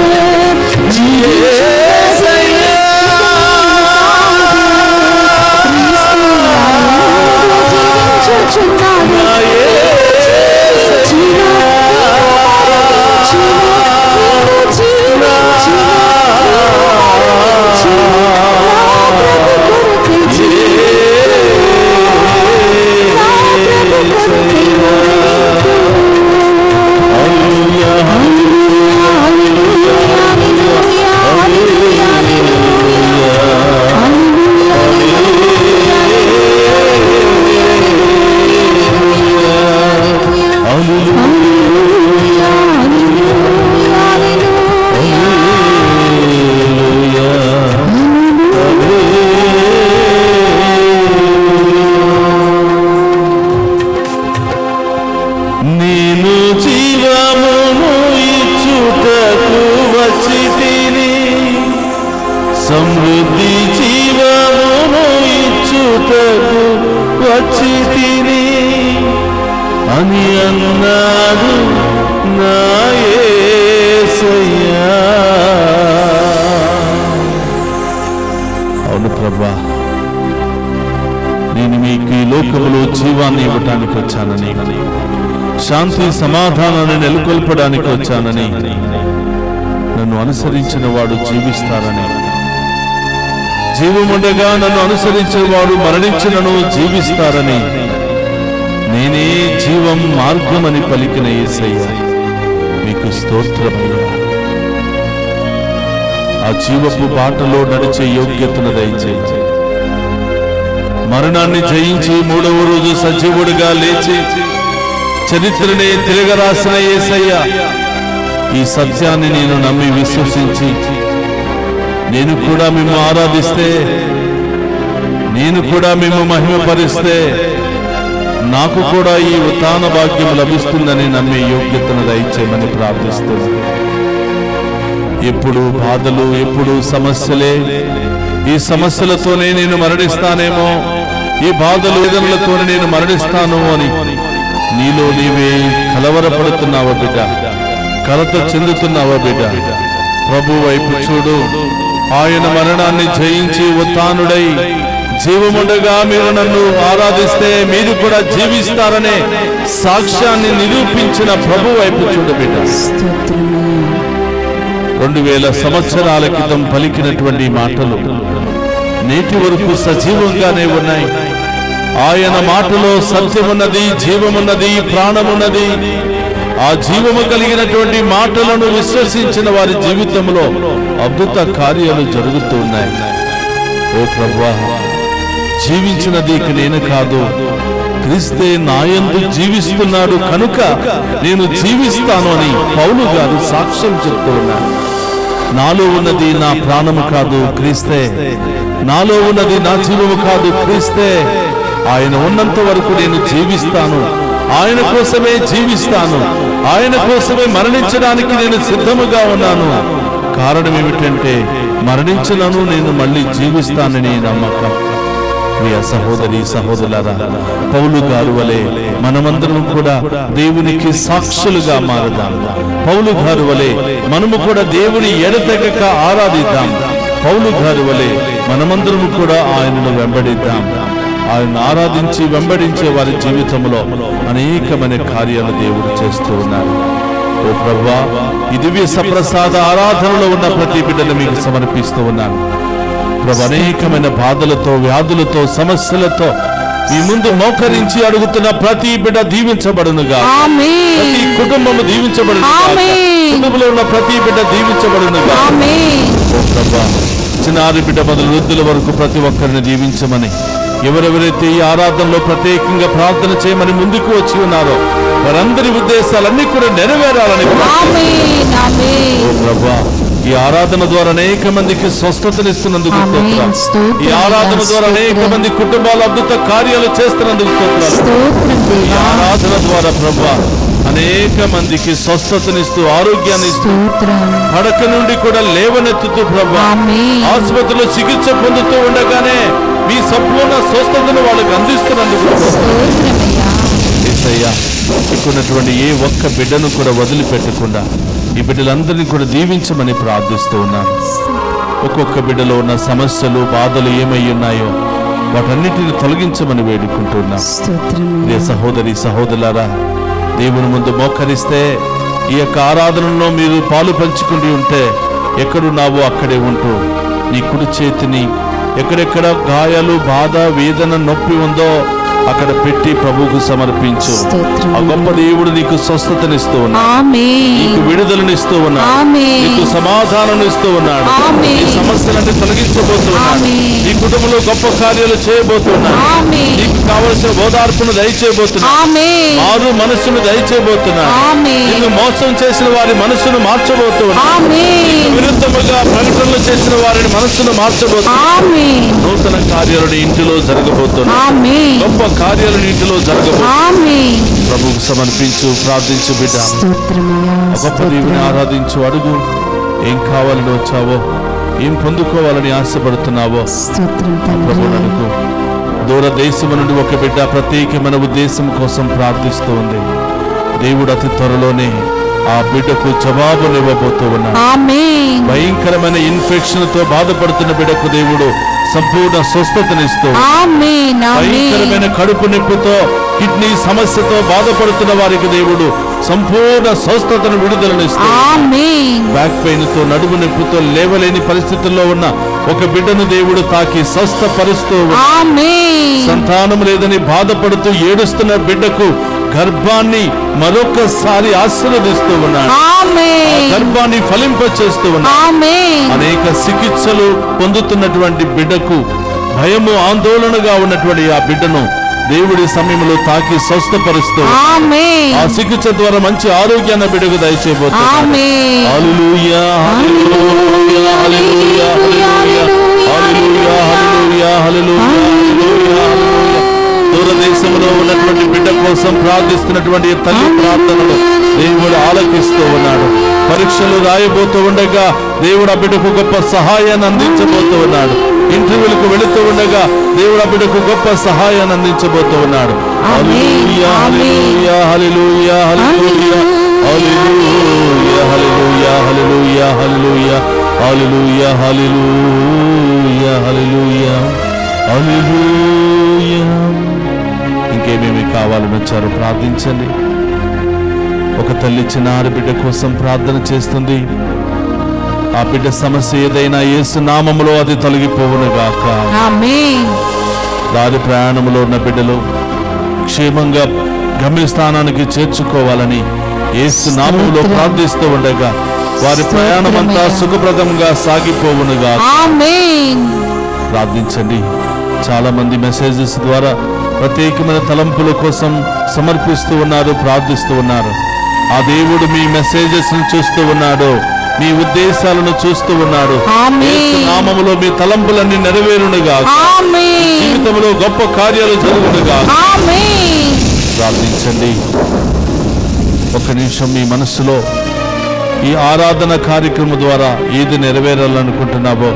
S1: నేను జీవమును ఇచ్చుటకు వచ్చితిని, సమృద్ధి జీవమును ఇచ్చుటకు వచ్చితిని అని అన్నాడు నా యేసయ్యా. అవును ప్రభా, నేను మీకు ఈ లోకములో జీవాన్ని ఇవ్వటానికి వచ్చానని, శాంతి సమాధానాన్ని నెలకొల్పడానికి వచ్చానని, నన్ను అనుసరించిన వాడు జీవిస్తారని, జీవముండగా నన్ను అనుసరించిన వాడు మరణించినను జీవిస్తారని, నేనే జీవం మార్గమని పలికిన యేసయ్య మీకు స్తోత్రమయ్యా. ఆ జీవపు బాటలో నడిచే యోగ్యతను దయచేసి, మరణాన్ని జయించి మూడవ రోజు సజీవుడిగా లేచి చరిత్రనే తిరగరాసిన యేసయ్య, ఈ సత్యాన్ని నేను నమ్మి విశ్వసించి నేను కూడా మేము ఆరాధిస్తే, నేను కూడా మేము మహిమపరిస్తే నాకు కూడా ఈ ఉత్థాన భాగ్యం లభిస్తుందని నమ్మే యోగ్యతను దయచేయమని ప్రార్థిస్తున్నాను. ఎప్పుడు బాధలు, ఎప్పుడు సమస్యలే, ఈ సమస్యలతోనే నేను మరణిస్తానేమో, ఈ బాధలు వేదనలతోనే నేను మరణిస్తాను అని నీలో నీవే కలవరపడుతున్నావు బిడ్డ. కలత చెందుతున్నావా బిడ్డ? ప్రభు వైపు చూడు. ఆయన మరణాన్ని జయించి ఉత్థానుడై జీవముండగా మీరు నన్ను ఆరాధిస్తే మీరు కూడా జీవిస్తారనే సాక్ష్యాన్ని నిరూపించిన ప్రభు వైపు చూడు బిడ్డ. 2000 సంవత్సరాల క్రితం పలికినటువంటి మాటలు నేటి వరకు సజీవంగానే ఉన్నాయి. ఆయన మాటలో సత్యమున్నది, జీవమున్నది, ప్రాణమున్నది. ఆ జీవము కలిగినటువంటి మాటలను విశ్వసించిన వారి జీవితంలో అద్భుత కార్యాలు జరుగుతూ ఉన్నాయి. ఓ ప్రభువా, జీవించినది ఇక నేను కాదు, క్రీస్తే నాయందు జీవిస్తున్నాడు కనుక నేను జీవిస్తాను అని పౌలు గారు సాక్ష్యం చెప్తూ ఉన్నారు. నాలో ఉన్నది నా ప్రాణము కాదు, క్రీస్తే. నాలో ఉన్నది నా జీవము కాదు, క్రీస్తే. ఆయన ఉన్నంత వరకు నేను జీవిస్తాను. ఆయన కోసమే జీవిస్తాను. ఆయన కోసమే మరణించడానికి నేను సిద్ధముగా ఉన్నాను. కారణం ఏమిటంటే మరణించలను నేను మళ్ళీ జీవిస్తానని నమ్మకం. ప్రియ సహోదరి సహోదరులారా, పౌలు గారు వలె మనమందరం కూడా దేవునికి సాక్షులుగా మారుదాం. పౌలు గారు వలె మనము కూడా దేవుని ఎడతెగక ఆరాధిద్దాం. పౌలు గారు వలె మనమందరం కూడా ఆయనను వెంబడిద్దాం. ఆయన ఆరాధించి వెంబడించే వారి జీవితంలో అనేకమైన కార్యాలు దేవుడు చేస్తూ ఉన్నారు. ఓ ప్రభువా, ఈ దివ్య సప్రసాద ఆరాధనలో ఉన్న ప్రతి బిడ్డను మీకు సమర్పిస్తూ ఉన్నాను. ప్రభు, అనేకమైన బాధలతో, వ్యాధులతో, సమస్యలతో మీ ముందు మోకరించి అడుగుతున్న ప్రతి బిడ్డ దీవించబడునుగా. ప్రతి కుటుంబము దీవించబడునుగా. కుటుంబంలో ఉన్న ప్రతి బిడ్డ దీవించబడునుగా. ఓ ప్రభు, చిన్నారి బిడ్డ మొదలు వృద్ధుల వరకు ప్రతి ఒక్కరిని దీవించమని, ఎవరెవరైతే ఈ ఆరాధనలో ప్రత్యేకంగా ప్రార్థన చేయమని ముందుకు వచ్చి ఉన్నారో వారందరి ఉద్దేశాలన్నీ కూడా నెరవేరాలని ఓ ప్రభువా, ఈ ఆరాధన ద్వారా అనేక మందికి స్వస్థతనిస్తున్నందుకు స్తోత్రం. ఈ ఆరాధన ద్వారా అనేక మంది కుటుంబాలు అద్భుత కార్యాలు చేస్తున్నందుకు స్తోత్రం. ఈ ఆరాధన ద్వారా ప్రభువా అనేక మందికి స్వస్థతనిస్తూ, ఆరోగ్యాన్ని ఇస్తూ, పడక నుండి కూడా లేవనెత్తుతూ ప్రభువా ఆసుపత్రిలో చికిత్స పొందుతూ ఉండగానే మీ సంపూర్ణ స్వస్థతను వాళ్ళకి అందిస్తున్నందుకు యేసయ్యా, ఇక్కడున్నటువంటి ఏ ఒక్క బిడ్డను కూడా వదిలిపెట్టకుండా ఈ బిడ్డలందరినీ కూడా దీవించమని ప్రార్థిస్తూ ఉన్నాను. ఒక్కొక్క బిడ్డలో ఉన్న సమస్యలు, బాధలు ఏమై ఉన్నాయో వాటన్నిటిని తొలగించమని వేడుకుంటున్నాం. ప్రియ సహోదరి సహోదరులారా, దేవుని ముందు మోకరిస్తే ఈ యొక్క ఆరాధనలో మీరు పాలు పంచుకుంటూ ఉంటే ఎక్కడున్నావో అక్కడే ఉంటూ నీ కుడి చేతిని ఎక్కడెక్కడ గాయాలు, బాధ, వేదన, నొప్పి ఉందో అక్కడ పెట్టి ప్రభువుకు సమర్పించు. ఆ గొప్ప దేవుడు నీకు స్వస్థతనిస్తూ ఉన్నాడు, నీకు విడుదలనిస్తూ ఉన్నాడు, నీకు సమాధానం ఇస్తూ ఉన్నాడు. నీ సమస్యలన్నీ తొలగించబోతున్నాడు. నీ కుటుంబంలో గొప్ప కార్యాలు చేయబోతున్నాడు. నీకు కావలసిన ఓదార్పును దయచేయబోతున్నాడు. మారు మనస్సును దయచేయబోతున్నాడు. నిన్ను మోసం చేసిన వారి మనస్సును మార్చబోతున్నాడు. విరుద్ధముగా ప్రకటనలు చేసిన వారిని మనస్సును మార్చబోతున్నాడు. నూతన కార్యాలు నీ ఇంటిలో జరగబోతున్నాయి. గొప్ప కార్యాలు ఇంటిలో జరగబోతున్నాయి. ప్రభువుకు సమర్పించు, ప్రార్థించు బిడ్డ. గొప్ప దేవుని ఆరాధించు. అడుగు, ఏం కావాలని వచ్చావో, ఏం పొందుకోవాలని ఆశపడుతున్నావో ప్రభువును అడుగు. దూర దేశము నుండి ఒక బిడ్డ ప్రత్యేకమైన ఉద్దేశం కోసం ప్రార్థిస్తూ ఉంది. దేవుడు అతి త్వరలోనే ఆ బిడ్డకు జవాబునివ్వబోతూ ఉన్నాడు. భయంకరమైన ఇన్ఫెక్షన్ తో బాధపడుతున్న బిడ్డకు దేవుడు సంపూర్ణ స్వస్థతనిస్తూ, భయంకరమైన కడుపు నొప్పితో, కిడ్నీ సమస్యతో బాధపడుతున్న వారికి దేవుడు సంపూర్ణ స్వస్థతను, విడుదలనిస్తూ, బ్యాక్ పెయిన్ తో, నడుము నొప్పితో లేవలేని పరిస్థితుల్లో ఉన్న ఒక బిడ్డను దేవుడు తాకి స్వస్థపరుస్తూ, సంతానం లేదని బాధపడుతూ ఏడుస్తున్న బిడ్డకు గర్భాన్ని మరొకసారి ఆశీర్వదిస్తూ ఉన్నాడు. గర్భాన్ని ఫలింపచేస్తూ ఉన్నాడు. అనేక చికిత్సలు పొందుతున్నటువంటి బిడ్డకు భయము, ఆందోళనగా ఉన్నటువంటి ఆ బిడ్డను దేవుడి సమయంలో తాకి స్వస్థపరుస్తూ ఆ చికిత్స ద్వారా మంచి ఆరోగ్యాన్ని బిడ్డకు దయచేయబోతున్నాడు. హల్లెలూయా, హల్లెలూయా, హల్లెలూయా, హల్లెలూయా, హల్లెలూయా, హల్లెలూయా. దూరదేశంలో ఉన్నటువంటి బిడ్డ కోసం ప్రార్థిస్తున్నటువంటి తల్లి ప్రార్థనలు దేవుడు ఆలకిస్తూ ఉన్నాడు. పరీక్షలు రాయబోతూ ఉండగా దేవుడు ఆ బిడ్డకు గొప్ప సహాయాన్ని అందించబోతూ ఉన్నాడు. ఇంటర్వ్యూలకు వెళుతూ ఉండగా దేవుడు ఆ బిడ్డకు గొప్ప సహాయాన్ని అందించబోతూ ఉన్నాడు. హల్లెలూయా, హల్లెలూయా, హల్లెలూయా, హల్లెలూయా, హల్లెలూయా హల్లెలూయా హల్లెలూయా హల్లెలూయా హల్లెలూయా హల్లెలూయా హల్లెలూయా హల్లెలూయా. ఇంకేమేమి కావాలని వచ్చారో ప్రార్థించండి. ఒక తల్లి చిన్నారి బిడ్డ కోసం ప్రార్థన చేస్తుంది. ఆ బిడ్డ సమస్య ఏదైనా యేసు నామములో అది తొలగిపోవునుగాక.
S2: ఆమేన్.
S1: దారి ప్రయాణంలో ఉన్న బిడ్డలు క్షేమంగా గమ్యస్థానానికి చేర్చుకోవాలని యేసు నామములో ప్రార్థిస్తూ ఉండగా వారి ప్రయాణం అంతా సుఖప్రదంగా సాగిపోవునుగా
S2: ఆమేన్.
S1: ప్రార్థించండి. చాలా మంది మెసేజెస్ ద్వారా ప్రత్యేకమైన తలంపుల కోసం సమర్పిస్తూ ఉన్నారు, ప్రార్థిస్తూ ఉన్నారు. ఆ దేవుడు మీ మెసేజెస్ ను చూస్తూ ఉన్నాడు, మీ ఉద్దేశాలను చూస్తూ ఉన్నాడు. యేసు నామములో మీ తలంపులన్నీ నెరవేరునుగా, జీవితంలో గొప్ప కార్యాలు జరుగునుగా. ప్రార్థించండి. ఒక నిమిషం మీ మనస్సులో ఈ ఆరాధన కార్యక్రమం ద్వారా ఏది నెరవేరాలనుకుంటున్నావో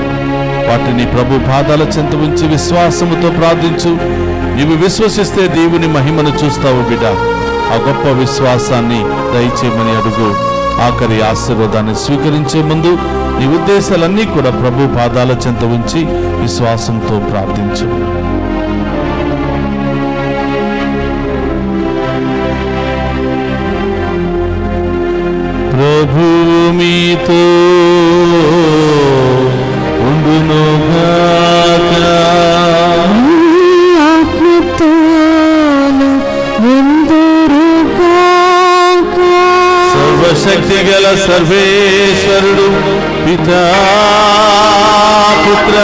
S1: వాటిని ప్రభు పాదాల చెంత ఉంచి విశ్వాసముతో ప్రార్థించు. నీవు విశ్వసిస్తే దేవుని మహిమను చూస్తావు బిడ్డ. ఆ గొప్ప విశ్వాసాన్ని దయచేయమని అడుగు. ఆఖరి ఆశీర్వాదాన్ని స్వీకరించే ముందు నీ ఉద్దేశాలన్నీ కూడా ప్రభు పాదాల చెంత ఉంచి విశ్వాసంతో ప్రార్థించు. ప్రభు మీతో ఉండునుగాక. సర్వశక్తి గల సర్వేశ్వరుడు పితా పుత్ర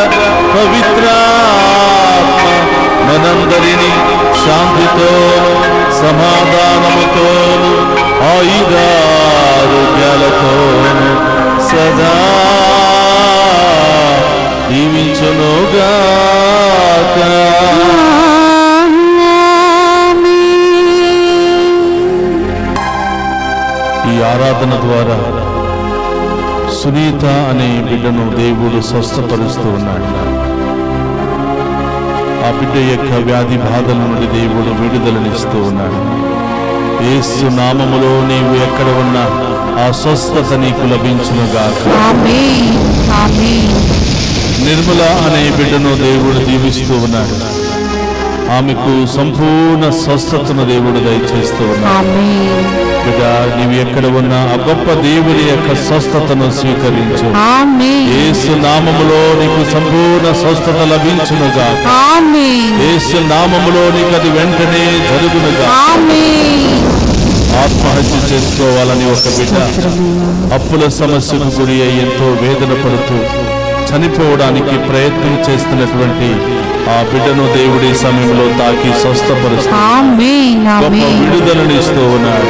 S1: పవిత్రాత్మ మనందరినీ శాంతితో సమాధానముతోను ఆయుధారోగ్యాలతోను సదా దీవించునుగాక. ఈ ఆరాధన ద్వారా సునీత అనే బిడ్డను దేవుడు స్వస్థపరుస్తూ ఉన్నాడు. ఆ బిడ్డ యొక్క వ్యాధి బాధల నుండి దేవుడు విడుదలనిస్తూ ఉన్నాడు. యేసు నామములో నీవు ఎక్కడ ఉన్నా ఆ స్వస్థత నీకు లభించునుగాక. నిర్మల అనే బిడ్డను దేవుడు దీవిస్తూ ఉన్నాడు. ఆమెకు సంపూర్ణ స్వస్థతను దేవుడు దయచేస్తూ ఉన్నాడు. బిడ్డ, నీవు ఎక్కడ ఉన్నా ఆ గొప్ప దేవుని యొక్క స్వస్థతను స్వీకరించు. యేసు నామములో నీకు సంపూర్ణ స్వస్థత లభించునుగా. యేసు నామములో నీకు అది వెంటనే జరుగునుగా. ఆత్మహత్య చేసుకోవాలని ఒక బిడ్డ అప్పుల సమస్యకు గురి అయి ఎంతో వేదన పడుతూ చనిపోవడానికి ప్రయత్నం చేస్తున్నటువంటి ఆ బిడ్డను దేవుడి సమయంలో తాకి స్వస్థపరుస్తూ గొప్ప విడుదలనిస్తూ ఉన్నాడు.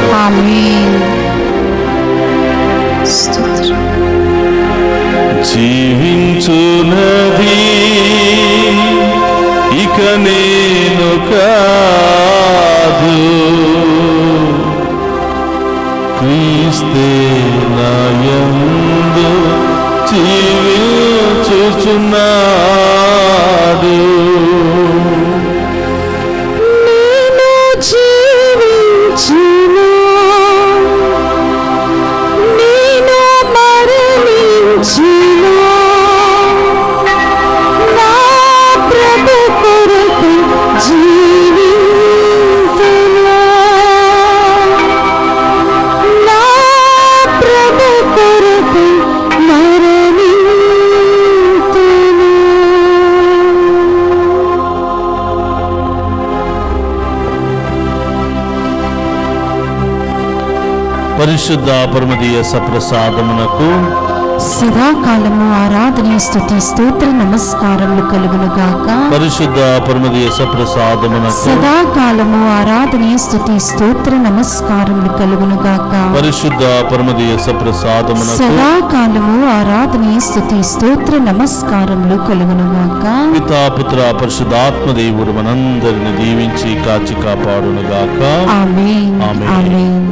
S1: జీవించునది ఇక నేను కాదు, క్రీస్తే నాయందు జీవించుచున్నాడు.
S2: నేను జీవించును, నేను మరణించును, నా ప్రభు కొరకు జీవించును, నా ప్రభు కొరకు
S1: పరిశుద్ధ పరమదీయ సప్రసాదమునకు
S2: సదాకాలము ఆరాధన స్తుతి స్తోత్ర నమస్కారములు కలుగునుగాక.
S1: పరిశుద్ధ పరమదీయ సప్రసాదమునకు
S2: సదాకాలము ఆరాధన స్తుతి స్తోత్ర నమస్కారములు కలుగునుగాక.
S1: పరిశుద్ధ పరమదీయ సప్రసాదమునకు
S2: సదాకాలము ఆరాధన స్తుతి స్తోత్ర నమస్కారములు కలుగునుగాక.
S1: పితా పుత్ర పరిశుద్ధాత్మ దేవుడు మనందరిని దీవించి కాచి కాపాడునుగాక.
S2: ఆమేన్.
S1: ఆమేన్.
S2: ఆమేన్.